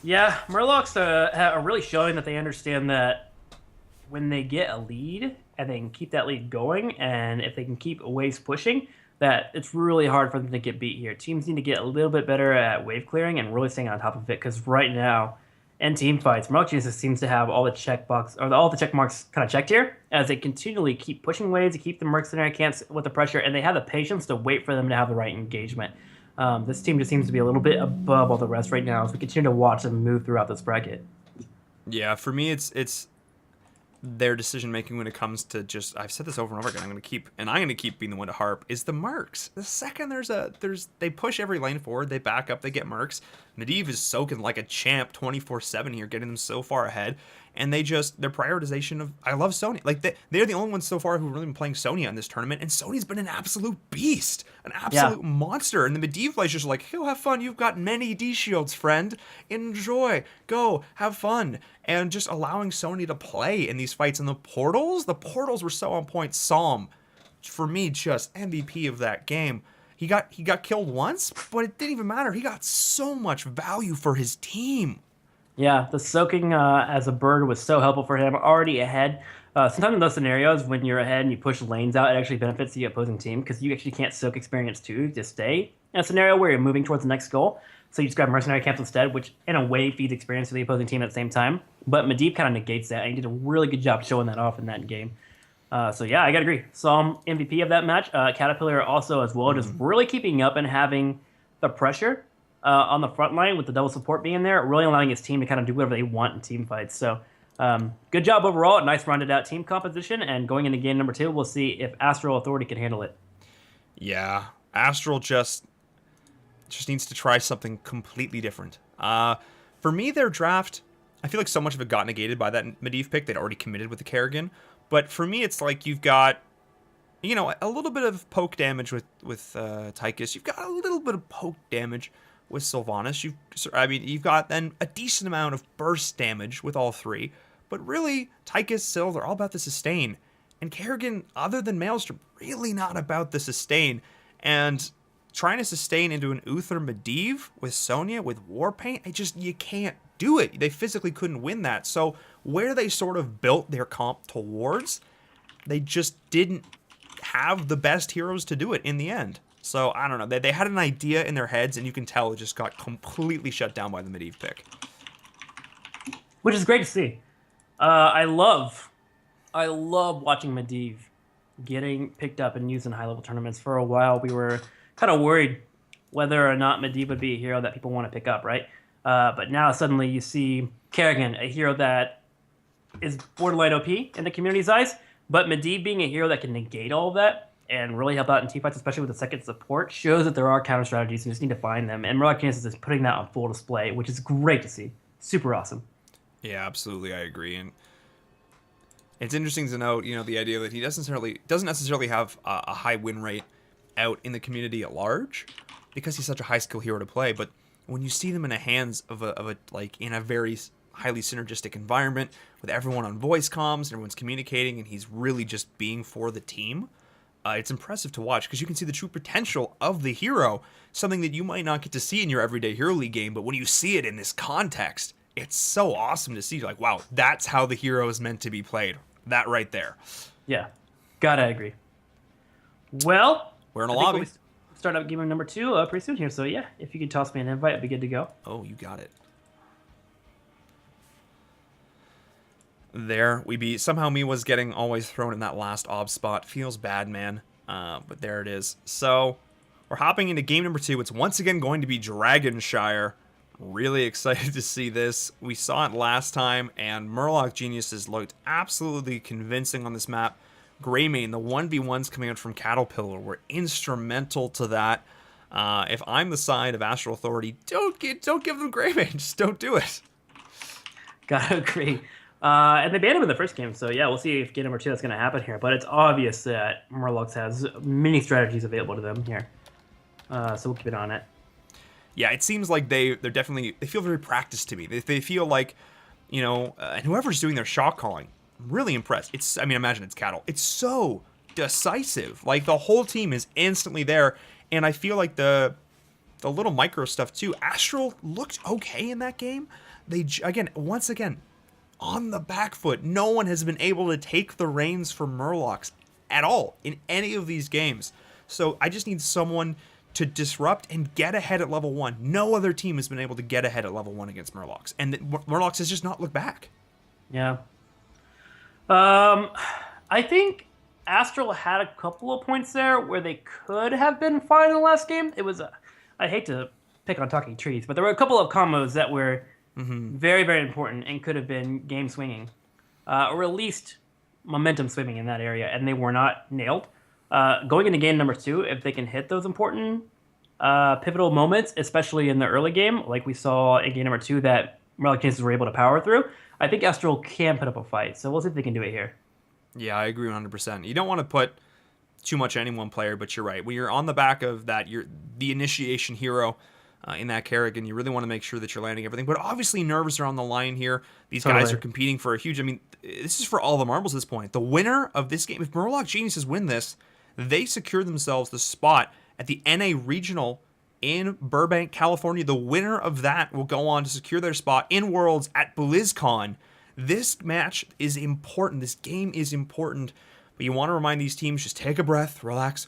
Yeah, Murlocs are really showing that they understand that when they get a lead and they can keep that lead going, and if they can keep waves pushing, that it's really hard for them to get beat here. Teams need to get a little bit better at wave clearing and really staying on top of it, because right now, in team fights, Murloc Geniuses seems to have all the check marks kind of checked here, as they continually keep pushing waves to keep the mercenary camps with the pressure, and they have the patience to wait for them to have the right engagement. This team just seems to be a little bit above all the rest right now as we continue to watch them move throughout this bracket.
Yeah, for me, it's their decision making when it comes to just, I've said this over and over again, I'm going to keep being the one to harp, is the Mercs. The second they push every lane forward, they back up, they get Mercs. Medivh is soaking like a champ 24/7 here, getting them so far ahead. and their prioritization of, I love Sonya. Like they're the only ones so far who've really been playing Sonya in this tournament, and Sonya's been an absolute beast, an absolute monster. And the Medivh players just like, "Go have fun. You've got many D shields, friend. Enjoy. Go have fun." And just allowing Sonya to play in these fights. And the portals were so on point. Psalm, for me, just MVP of that game. He got killed once, but it didn't even matter. He got so much value for his team.
Yeah, the soaking as a bird was so helpful for him. Already ahead. Sometimes in those scenarios, when you're ahead and you push lanes out, it actually benefits the opposing team because you actually can't soak experience too to stay in a scenario where you're moving towards the next goal. So you just grab mercenary camps instead, which in a way feeds experience to the opposing team at the same time. But Medivh kind of negates that, and he did a really good job showing that off in that game. So yeah, I gotta agree. Psalm MVP of that match. Caterpillar also as well, just really keeping up and having the pressure on the front line with the double support being there, really allowing his team to kind of do whatever they want in team fights. So good job overall. Nice rounded out team composition. And going into game number 2, we'll see if Astral Authority can handle it.
Yeah, Astral just needs to try something completely different. For me, their draft, I feel like so much of it got negated by that Medivh pick. They'd already committed with the Kerrigan. But for me, it's like you've got, a little bit of poke damage with Tychus. You've got a little bit of poke damage with Sylvanas. You've got then a decent amount of burst damage with all three. But really, Tychus, Syl, they're all about the sustain. And Kerrigan, other than Maelstrom, really not about the sustain. And trying to sustain into an Uther Medivh with Sonya, with Warpaint, you can't do it. They physically couldn't win that. So where they sort of built their comp towards, they just didn't have the best heroes to do it in the end. So I don't know. They had an idea in their heads, and you can tell it just got completely shut down by the Medivh pick.
Which is great to see. I love watching Medivh getting picked up and used in high-level tournaments. For a while, we were kind of worried whether or not Medivh would be a hero that people want to pick up, right? But now suddenly you see Kerrigan, a hero that is borderline OP in the community's eyes, but Medivh being a hero that can negate all of that and really help out in teamfights, especially with the second support, shows that there are counter strategies and you just need to find them. And Murloc is putting that on full display, which is great to see. Super awesome.
Yeah, absolutely, I agree. And it's interesting to note, the idea that he doesn't necessarily have a high win rate out in the community at large because he's such a high skill hero to play. But when you see them in the hands of a in a very highly synergistic environment with everyone on voice comms and everyone's communicating and he's really just being for the team, it's impressive to watch because you can see the true potential of the hero, something that you might not get to see in your everyday Hero League game, but when you see it in this context, it's so awesome to see. Like, wow, that's how the hero is meant to be played. That right there.
Yeah, gotta agree. Well,
we're in a lobby.
We'll start up game number 2 pretty soon here. So yeah, if you could toss me an invite, I'd be good to go.
Oh, you got it. There we be. Somehow Miwa's getting always thrown in that last ob spot. Feels bad, man. But there it is. So we're hopping into game number 2. It's once again going to be Dragonshire. Really excited to see this. We saw it last time, and Murloc Geniuses looked absolutely convincing on this map. Greymane, the 1v1s coming out from Caterpillar were instrumental to that. If I'm the side of Astral Authority, don't give them Greymane. Just don't do it.
Gotta agree. And they banned him in the first game, so yeah, we'll see if game number 2 that's going to happen here. But it's obvious that Murloc has many strategies available to them here. So we'll keep it on it.
Yeah, it seems like they feel very practiced to me. They feel like, and whoever's doing their shot calling, I'm really impressed. Imagine it's Cattle. It's so decisive. Like, the whole team is instantly there, and I feel like the little micro stuff too. Astral looked okay in that game. Once again, on the back foot. No one has been able to take the reins from Murlocs at all in any of these games. So I just need someone to disrupt and get ahead at level 1. No other team has been able to get ahead at level 1 against Murlocs. And Murlocs has just not looked back.
Yeah. I think Astral had a couple of points there where they could have been fine in the last game. It was, I hate to pick on talking trees, but there were a couple of combos that were very, very important and could have been game swinging, or at least momentum swinging in that area, and they were not nailed. Going into game number 2, if they can hit those important pivotal moments, especially in the early game, like we saw in game number 2, that Murloc Geniuses were able to power through. I think Astral can put up a fight, so we'll see if they can do it here.
Yeah, I agree 100%. You don't want to put too much on any one player, but you're right. When you're on the back of that, you're the initiation hero in that Kerrigan. You really want to make sure that you're landing everything. But obviously, nerves are on the line here. These guys are competing for a huge. I mean, this is for all the marbles at this point. The winner of this game, if Murloc Geniuses win this, they secure themselves the spot at the NA Regional in Burbank, California. The winner of that will go on to secure their spot in Worlds at BlizzCon. This match is important. This game is important. But you want to remind these teams, just take a breath, relax,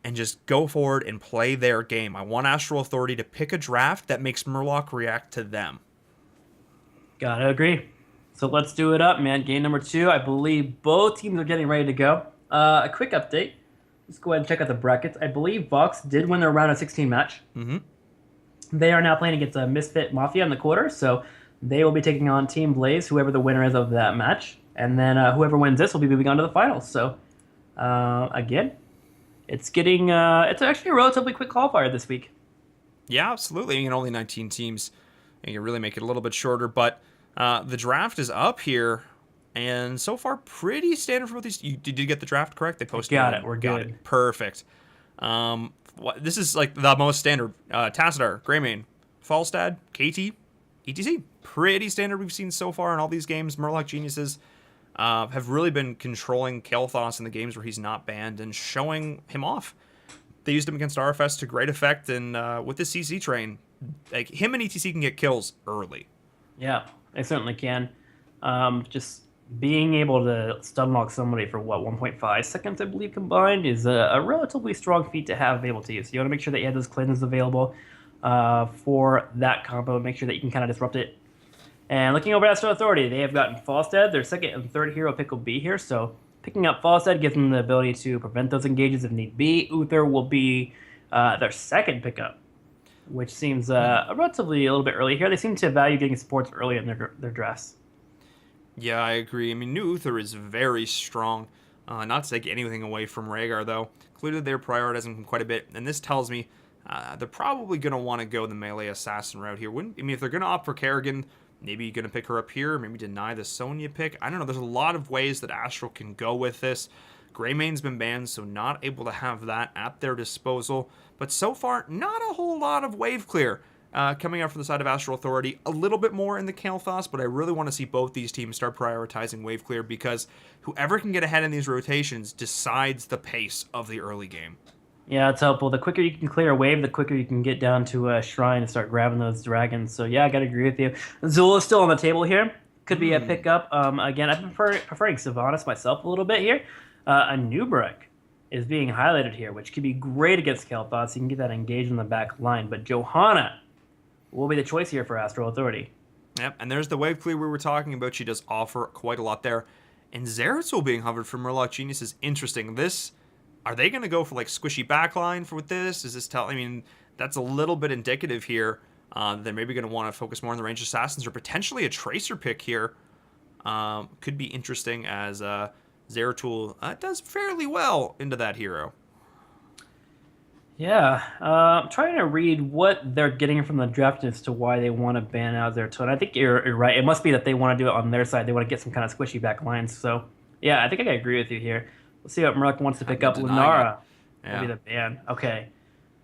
and just go forward and play their game. I want Astral Authority to pick a draft that makes Murloc react to them.
Gotta agree. So let's do it up, man. Game number 2. I believe both teams are getting ready to go. A quick update. Let's go ahead and check out the brackets. I believe Vox did win their round of 16 match.
Mm-hmm.
They are now playing against a Misfit Mafia in the quarter, so they will be taking on Team Blaze, whoever the winner is of that match. And then whoever wins this will be moving on to the finals. So, again, it's actually a relatively quick qualifier this week.
Yeah, absolutely. I mean, only 19 teams. You can really make it a little bit shorter. But the draft is up here. And so far, pretty standard for both these. Did you get the draft correct? They posted it.
We're good.
Perfect. This is like the most standard. Tassadar, Greymane, Falstad, KT, ETC. Pretty standard we've seen so far in all these games. Murloc Geniuses have really been controlling Kael'thas in the games where he's not banned and showing him off. They used him against RFS to great effect, and with this CC train, like him and ETC can get kills early.
Yeah, they certainly can. Just being able to stun lock somebody for 1.5 seconds, I believe, combined is a relatively strong feat to have able to use. So you want to make sure that you have those cleanses available for that combo, and make sure that you can kind of disrupt it. And looking over at Astral Authority, they have gotten Falstad. Their second and third hero pick will be here. So picking up Falstad gives them the ability to prevent those engages if need be. Uther will be their second pickup, which seems relatively a little bit early here. They seem to value getting supports early in their drafts.
Yeah, I agree. I mean, new Uther is very strong. Not to take anything away from Rhaegar, though. Clearly, they're prioritizing him quite a bit. And this tells me they're probably going to want to go the melee assassin route here. If they're going to opt for Kerrigan, maybe you're going to pick her up here, maybe deny the Sonya pick. I don't know. There's a lot of ways that Astral can go with this. Greymane's been banned, so not able to have that at their disposal. But so far, not a whole lot of wave clear coming out from the side of Astral Authority. A little bit more in the Kael'thas, but I really want to see both these teams start prioritizing wave clear, because whoever can get ahead in these rotations decides the pace of the early game.
Yeah, it's helpful. The quicker you can clear a wave, the quicker you can get down to a shrine and start grabbing those dragons. So yeah, I gotta agree with you. Zul is still on the table here. Could be a pickup. Again, I'm preferring Sylvanas myself a little bit here. A Nubrek is being highlighted here, which could be great against Kael'thas. So you can get that engaged in the back line. But Johanna will be the choice here for Astral Authority.
Yep, and there's the wave clear we were talking about. She does offer quite a lot there. And Zeratul being hovered for Murloc Genius is interesting. Are they going to go for like squishy backline with this? That's a little bit indicative here. They're maybe going to want to focus more on the ranged assassins, or potentially a tracer pick here. Could be interesting, as Zeratul does fairly well into that hero.
Yeah, I'm trying to read what they're getting from the draft as to why they want to ban out Zeratul. And I think you're right. It must be that they want to do it on their side. They want to get some kind of squishy back lines. So yeah, I think I agree with you here. We'll see what Murloc wants to pick up. Lunara will be the ban. Okay.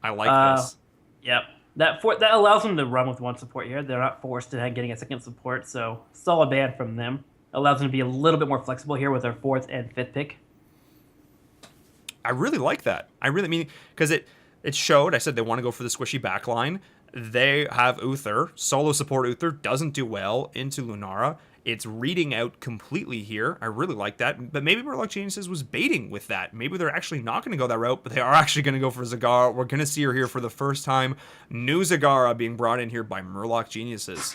I like this.
Yep. That allows them to run with one support here. They're not forced to getting a second support, so solid ban from them. Allows them to be a little bit more flexible here with their fourth and fifth pick.
I really like that. Because it showed, I said they want to go for the squishy backline. They have Uther. Solo support Uther doesn't do well into Lunara. It's reading out completely here. I really like that. But maybe Murloc Geniuses was baiting with that. Maybe they're actually not going to go that route, but they are actually going to go for Zagara. We're going to see her here for the first time. New Zagara being brought in here by Murloc Geniuses.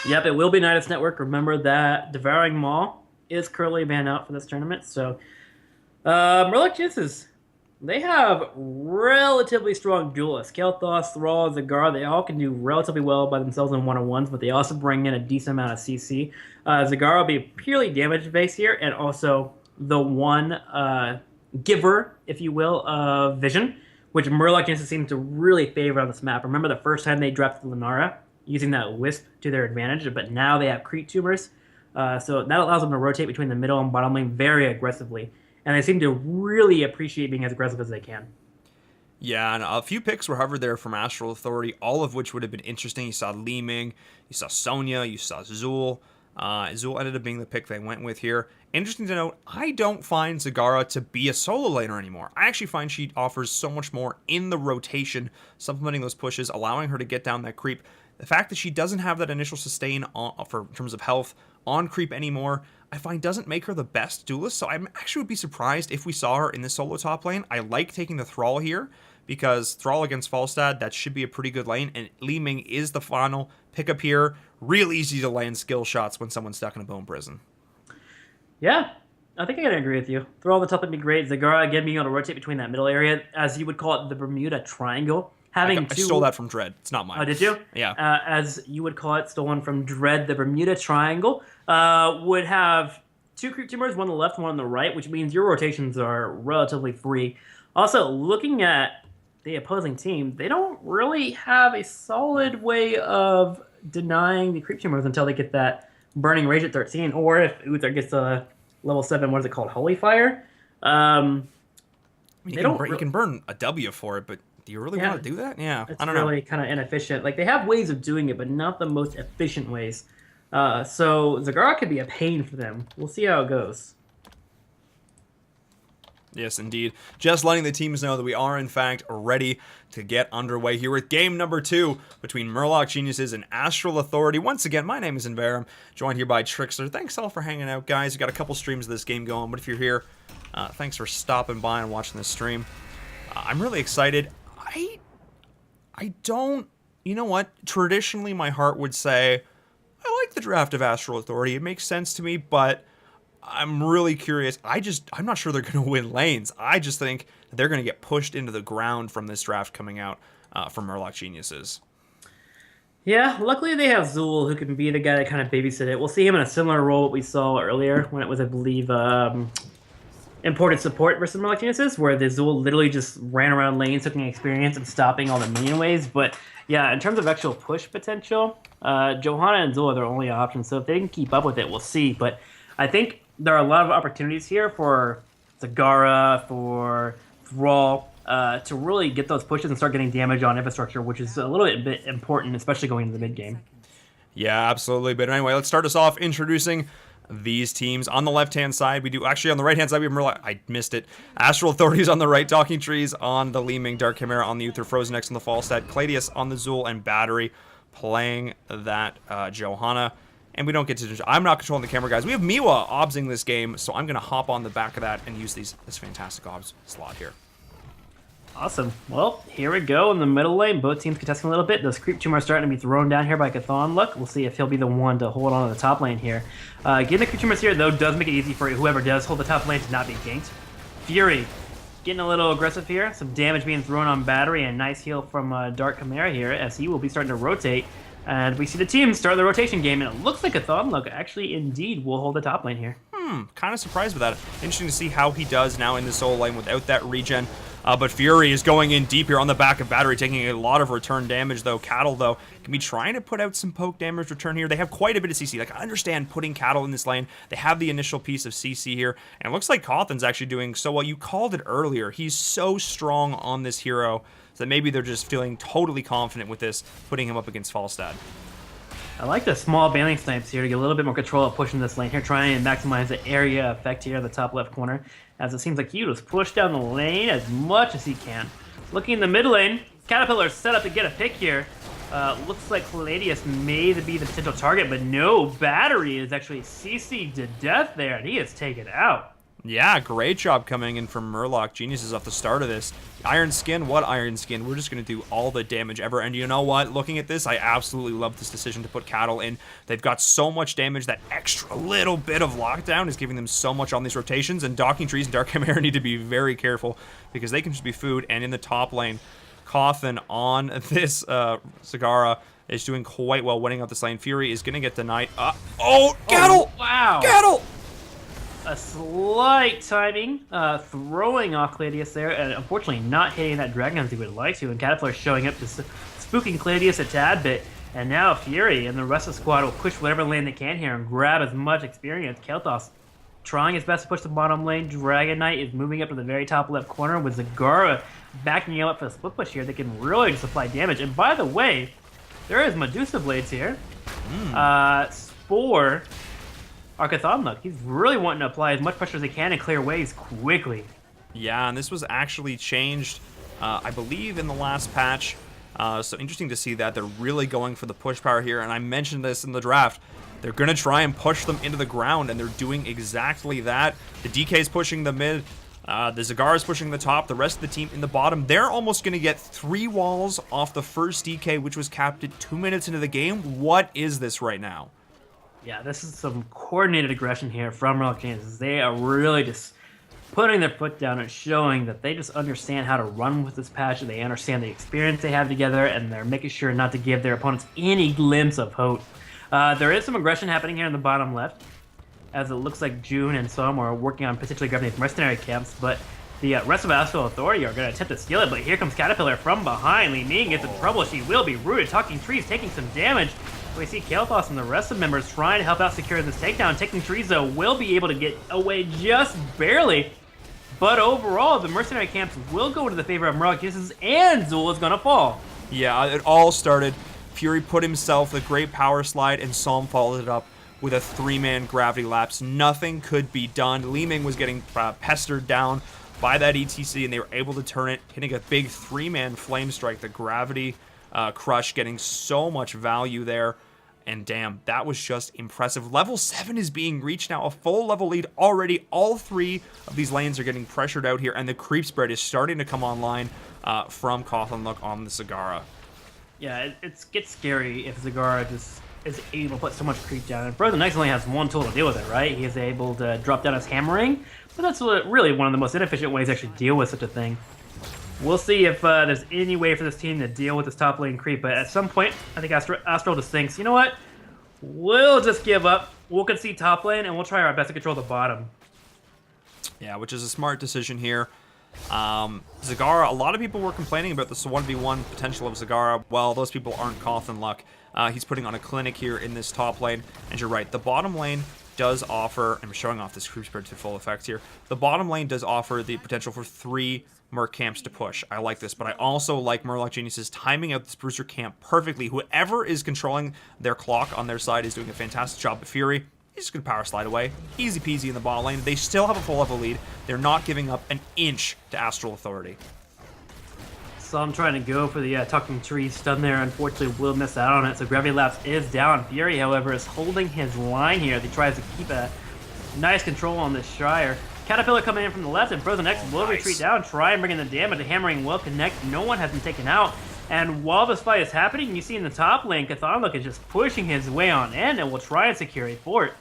Yep, it will be Nidus Network. Remember that Devouring Maw is currently banned out for this tournament. So Murloc Geniuses, they have relatively strong duelists. Kael'thas, Thrall, Zagara, they all can do relatively well by themselves in one-on-ones, but they also bring in a decent amount of CC. Zagara will be purely damage-based here, and also the one giver, if you will, of vision, which Murloc Geniuses seem to really favor on this map. Remember the first time they drafted Lunara? using that Wisp to their advantage, but now they have Creep Tumors. So that allows them to rotate between the middle and bottom lane very aggressively. And they seem to really appreciate being as aggressive as they can.
Yeah, and a few picks were hovered there from Astral Authority, all of which would have been interesting. You saw Li Ming, you saw Sonya, you saw Zul. Zul ended up being the pick they went with here. Interesting to note, I don't find Zagara to be a solo laner anymore. I actually find she offers so much more in the rotation, supplementing those pushes, allowing her to get down that creep. The fact that she doesn't have that initial sustain in terms of health on creep anymore, I find doesn't make her the best duelist. So I actually would be surprised if we saw her in the solo top lane. I like taking the Thrall here, because Thrall against Falstad, that should be a pretty good lane, and Li Ming is the final pickup here. Real easy to land skill shots when someone's stuck in a bone prison.
Yeah, I think I gotta agree with you. Thrall the top would be great. Zagara, again, being able to rotate between that middle area, as you would call it, the Bermuda Triangle. I
stole that from Dread. It's not mine.
Oh, did you?
Yeah.
As you would call it, stolen from Dread, the Bermuda Triangle would have 2 Creep Tumors, one on the left, one on the right, which means your rotations are relatively free. Also, looking at the opposing team, they don't really have a solid way of denying the Creep Tumors until they get that Burning Rage at 13, or if Uther gets a level 7, what is it called, Holy Fire?
You can burn a W for it, but do you really want to do that? Yeah,
I don't know. It's really kind of inefficient. Like, they have ways of doing it, but not the most efficient ways. So Zagara could be a pain for them. We'll see how it goes.
Yes, indeed. Just letting the teams know that we are, in fact, ready to get underway here with game number 2 between Murloc Geniuses and Astral Authority. Once again, my name is Inverum, joined here by Trickster. Thanks all for hanging out, guys. We've got a couple streams of this game going, but if you're here, thanks for stopping by and watching this stream. I'm really excited. I don't... You know what? Traditionally, my heart would say, I like the draft of Astral Authority. It makes sense to me, but I'm really curious. I'm not sure they're going to win lanes. I just think they're going to get pushed into the ground from this draft coming out from Murloc Geniuses.
Yeah, luckily they have Zul, who can be the guy that kind of babysit it. We'll see him in a similar role what we saw earlier when it was, I believe, imported support versus Murloc Geniuses, where the Zul literally just ran around lanes, taking experience and stopping all the minion waves. But yeah, in terms of actual push potential, Johanna and Zul are their only options. So if they can keep up with it, we'll see. But I think there are a lot of opportunities here for Zagara, for Thrall, to really get those pushes and start getting damage on infrastructure, which is a little bit important, especially going into the mid game.
Yeah, absolutely. But anyway, let's start us off introducing these teams. On the left-hand side, we do... Actually, on the right-hand side, we have Murloc... I missed it. Astral Authorities on the right, Talking Trees on the Li Ming, Dark Chimera on the Uther, Frozen X on the Falstad, Cladius on the Zul, and Battery playing that Johanna. And we don't get to... I'm not controlling the camera, guys. We have Miwa obsing this game, so I'm going to hop on the back of that and use this fantastic obs slot here.
Awesome. Well, here we go in the middle lane. Both teams contesting a little bit. Those Creep Tumors are starting to be thrown down here by Chthon Luck. We'll see if he'll be the one to hold on to the top lane here. Getting the Creep Tumors here, though, does make it easy for whoever does hold the top lane to not be ganked. Fury getting a little aggressive here. Some damage being thrown on Battery, and a nice heal from Dark Chimera here as he will be starting to rotate. And we see the team start the rotation game, and it looks like Chthon Luck actually indeed will hold the top lane here.
Kind of surprised with that. Interesting to see how he does now in the solo lane without that regen. But Fury is going in deep here on the back of Battery, taking a lot of return damage, though. Cattle, though, can be trying to put out some poke damage return here. They have quite a bit of CC. Like, I understand putting Cattle in this lane. They have the initial piece of CC here. And it looks like Cawthon's actually doing so well. You called it earlier. He's so strong on this hero that maybe they're just feeling totally confident with this, putting him up against Falstad.
I like the small bailing snipes here to get a little bit more control of pushing this lane here, trying to maximize the area effect here in the top left corner, as it seems like he was pushed down the lane as much as he can. Looking in the mid lane, Caterpillar set up to get a pick here. Looks like Cladius may be the potential target, but no, Battery is actually CC'd to death there, and he is taken out.
Yeah, great job coming in from Murloc Geniuses off the start of this. Iron Skin, what Iron Skin? We're just going to do all the damage ever. And you know what? Looking at this, I absolutely love this decision to put Cattle in. They've got so much damage. That extra little bit of lockdown is giving them so much on these rotations. And Docking Trees and Dark Chimera need to be very careful because they can just be food. And in the top lane, Cawthon on this Zagara is doing quite well, winning out this lane. Fury is going to get denied. Cattle!
Oh, wow!
Cattle!
A slight timing, throwing off Cladius there, and unfortunately not hitting that dragon as he would like to, and Caterpillar showing up, just spooking Cladius a tad bit, And now Fury and the rest of the squad will push whatever lane they can here and grab as much experience. Kel'Thas trying his best to push the bottom lane. Dragon Knight is moving up to the very top left corner with Zagara backing you up for the split push here. They can really just apply damage. And by the way, there is Medusa Blades here. Spore, Arcathonluck. He's really wanting to apply as much pressure as he can and clear ways quickly.
Yeah, and this was actually changed, I believe, in the last patch. So interesting to see that they're really going for the push power here. And I mentioned this in the draft. They're going to try and push them into the ground, and they're doing exactly that. The DK's pushing the mid. The Zagara's pushing the top. The rest of the team in the bottom. They're almost going to get 3 walls off the first DK, which was capped at 2 minutes into the game. What is this right now?
Yeah, this is some coordinated aggression here from Murloc Geniuses. They are really just putting their foot down and showing that they just understand how to run with this patch. They understand the experience they have together, and they're making sure not to give their opponents any glimpse of hope. There is some aggression happening here in the bottom left, as it looks like June and Som are working on potentially grabbing these mercenary camps, but the rest of Astral Authority are going to attempt to steal it, but here comes Caterpillar from behind. Li Ming gets in trouble. She will be rooted. Talking Trees taking some damage. We see Kel'Thas and the rest of the members trying to help out secure this takedown. Taking Trees, though, will be able to get away just barely. But overall, the mercenary camps will go to the favor of Murloc Geniuses, and Zul is going to fall.
Yeah, it all started. Fury put himself the great power slide, and Psalm followed it up with a 3-man gravity lapse. Nothing could be done. Li Ming was getting pestered down by that ETC, and they were able to turn it, hitting a big 3-man flame strike. The gravity crush getting so much value there. And damn, that was just impressive. Level 7 is being reached now. A full level lead already. All 3 of these lanes are getting pressured out here, and the creep spread is starting to come online from Cawthonluck on the Zagara.
Yeah, it gets scary if Zagara just is able to put so much creep down. And Frozen X only has one tool to deal with it, right? He is able to drop down his hammering, but that's really one of the most inefficient ways to actually deal with such a thing. We'll see if there's any way for this team to deal with this top lane creep, but at some point, I think Astral just thinks, you know what? We'll just give up. We'll concede top lane, and we'll try our best to control the bottom.
Yeah, which is a smart decision here. Zagara, a lot of people were complaining about this 1v1 potential of Zagara. Well, those people aren't Cawthonluck. He's putting on a clinic here in this top lane, and you're right, the bottom lane does offer, and we're showing off this creep spread to full effect here, the bottom lane does offer the potential for 3 Merc camps to push. I like this, but I also like Murloc Geniuses timing out this Bruiser camp perfectly. Whoever is controlling their clock on their side is doing a fantastic job. But Fury, he's just going to power slide away. Easy peasy in the bottom lane. They still have a full level lead. They're not giving up an inch to Astral Authority.
So I'm trying to go for the Talking Trees stun there. Unfortunately, will miss out on it. So Gravity Lapse is down. Fury, however, is holding his line here. He tries to keep a nice control on this Shire. Caterpillar coming in from the left, and Frozen X will retreat down, try and bring in the damage. The hammering will connect. No one has been taken out. And while this fight is happening, you see in the top lane, Cawthonluck is just pushing his way on in and will try and secure a fort.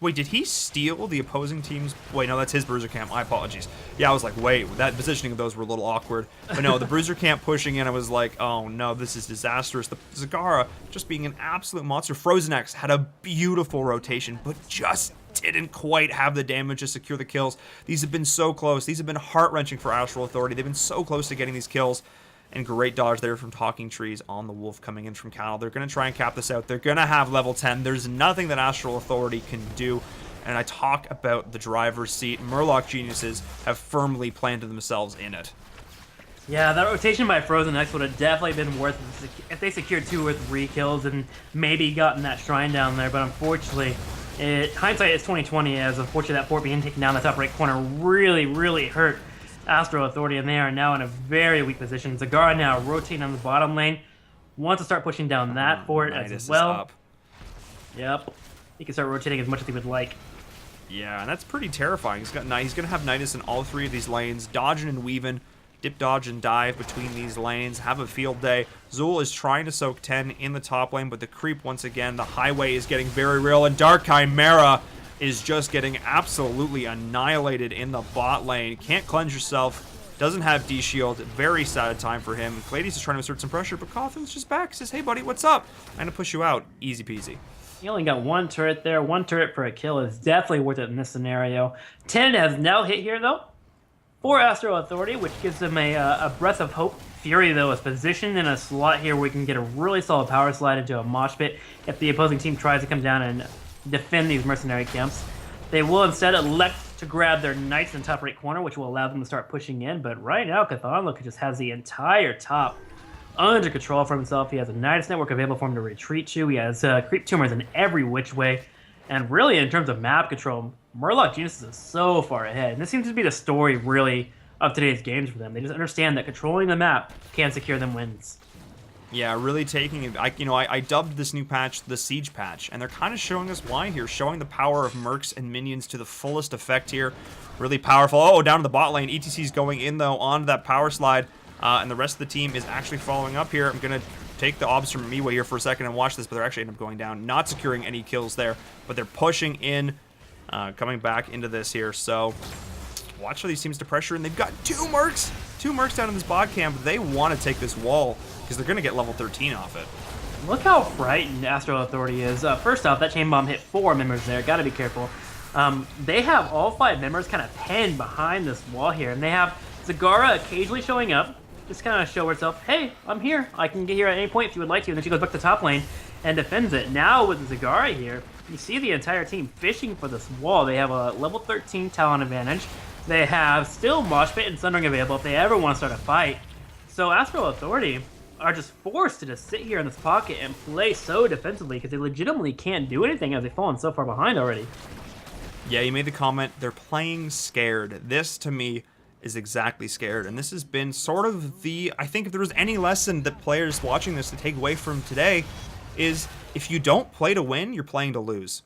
Wait, did he steal the opposing team's... Wait, no, that's his Bruiser camp. My apologies. Yeah, I was like, wait, that positioning of those were a little awkward. But no, the Bruiser camp pushing in, I was like, oh no, this is disastrous. The Zagara just being an absolute monster. Frozen X had a beautiful rotation, but just didn't quite have the damage to secure the kills. These have been so close. These have been heart-wrenching for Astral Authority. They've been so close to getting these kills. And great dodge there from Talking Trees on the Wolf coming in from Cattle. They're going to try and cap this out. They're going to have level 10. There's nothing that Astral Authority can do. And I talk about the driver's seat. Murloc Geniuses have firmly planted themselves in it.
Yeah, that rotation by Frozen X would have definitely been worth it if they secured 2 or 3 kills and maybe gotten that shrine down there. But unfortunately, hindsight is 2020, as unfortunately that fort being taken down in the top right corner really hurt Astral Authority, and they are now in a very weak position. Zagara now rotating on the bottom lane, wants to start pushing down that fort as well. Yep, he can start rotating as much as he would like.
Yeah, and that's pretty terrifying. He's going to have Nidus in all 3 of these lanes, dodging and weaving, dip, dodge, and dive between these lanes. Have a field day. Zul is trying to soak 10 in the top lane, but the creep, once again, the highway is getting very real, and Dark Chimera is just getting absolutely annihilated in the bot lane. Can't cleanse yourself. Doesn't have D-Shield. Very sad time for him. Clades is trying to assert some pressure, but Cawthon's just back. Says, hey, buddy, what's up? I'm going to push you out. Easy peasy.
He only got 1 turret there. 1 turret for a kill is definitely worth it in this scenario. 10 has now hit here, though, for Astral Authority, which gives them a breath of hope Fury, though, is positioned in a slot here where we can get a really solid power slide into a mosh pit if the opposing team tries to come down and defend these mercenary camps. They will instead elect to grab their knights in the top right corner, which will allow them to start pushing in. But right now, Cthulhu just has the entire top under control for himself. He has a Nidus network available for him to retreat to. He has creep tumors in every which way. And really, in terms of map control, Murloc Geniuses is so far ahead. And this seems to be the story, really, of today's games for them. They just understand that controlling the map can secure them wins.
Yeah, really taking it. I dubbed this new patch the Siege patch, and they're kind of showing us why here, showing the power of mercs and minions to the fullest effect here. Really powerful. Oh, down to the bot lane. ETC's going in, though, onto that power slide, and the rest of the team is actually following up here. I'm going to take the obs from Miwa here for a second and watch this, but they're actually end up going down, not securing any kills there, but they're pushing in, coming back into this here. So watch for these teams to pressure, and they've got two mercs down in this bot camp. They want to take this wall because they're going to get level 13 off it.
Look how frightened Astral Authority is. First off, that chain bomb hit 4 members there. Got to be careful. They have all 5 members kind of pinned behind this wall here, and they have Zagara occasionally showing up, just kind of show herself, hey, I'm here. I can get here at any point if you would like to. And then she goes back to top lane and defends it. Now with Zagara here, you see the entire team fishing for this wall. They have a level 13 talent advantage. They have still Mosh Pit and Sundering available if they ever want to start a fight. So Astral Authority are just forced to just sit here in this pocket and play so defensively because they legitimately can't do anything as they've fallen so far behind already.
Yeah, you made the comment, they're playing scared. This, to me, is exactly scared. And this has been sort of the, I think if there was any lesson that players watching this to take away from today, is if you don't play to win, you're playing to lose.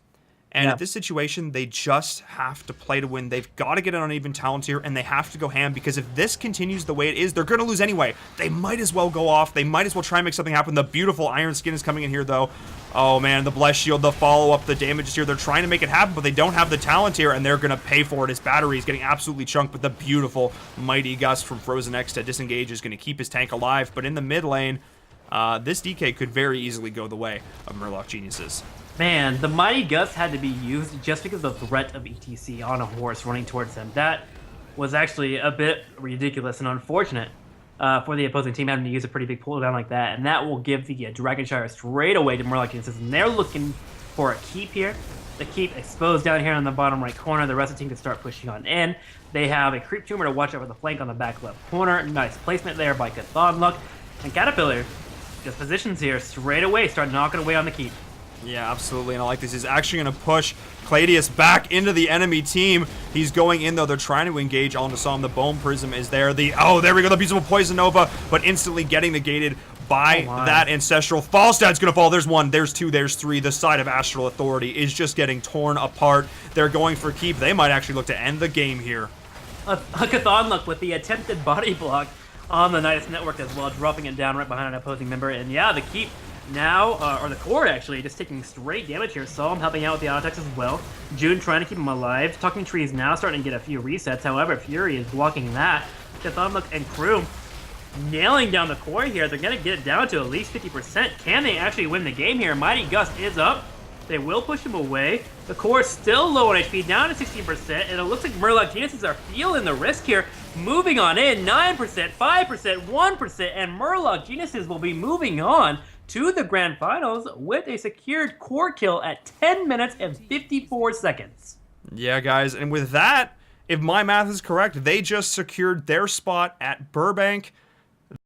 And at this situation, they just have to play to win. They've got to get an uneven talent here, and they have to go ham, because if this continues the way it is, they're going to lose anyway. They might as well go off. They might as well try and make something happen. The beautiful Iron Skin is coming in here, though. Oh, man, the Blessed Shield, the follow-up, the damage is here. They're trying to make it happen, but they don't have the talent here, and they're going to pay for it. His battery is getting absolutely chunked, but the beautiful Mighty Gust from Frozen X to disengage is going to keep his tank alive. But in the mid lane, this DK could very easily go the way of Murloc Geniuses.
Man, the Mighty Gust had to be used just because of the threat of ETC on a horse running towards them. That was actually a bit ridiculous and unfortunate for the opposing team having to use a pretty big pull down like that. And that will give the Dragonshire straight away to Murloc Geniuses. And they're looking for a keep here. The keep exposed down here in the bottom right corner. The rest of the team can start pushing on in. They have a creep tumor to watch over the flank on the back left corner. Nice placement there by Cthulhu. And Caterpillar just positions here straight away, start knocking away on the keep.
Yeah, absolutely, and I like this. He's actually going to push Cladius back into the enemy team. He's going in, though. They're trying to engage onto Psalm. The Bone Prism is there. Oh, there we go, the beautiful Poison Nova, but instantly getting negated by that Ancestral. Falstad's going to fall. There's 1, there's 2, there's 3. The side of Astral Authority is just getting torn apart. They're going for keep. They might actually look to end the game here.
Hackathon with the attempted body block on the Nidus network as well, dropping it down right behind an opposing member. And yeah, the keep now, or the core actually, just taking straight damage here. Psalm helping out with the auto attacks as well. June trying to keep him alive. Talking Trees now starting to get a few resets. However, Fury is blocking that. Cthulhu and crew nailing down the core here. They're going to get it down to at least 50%. Can they actually win the game here? Mighty Gust is up. They will push him away. The core is still low on HP, down to 16%, and it looks like Murloc Geniuses are feeling the risk here. Moving on in, 9%, 5%, 1%, and Murloc Geniuses will be moving on to the grand finals with a secured core kill at 10 minutes and 54 seconds.
Yeah, guys, and with that, if my math is correct, they just secured their spot at Burbank.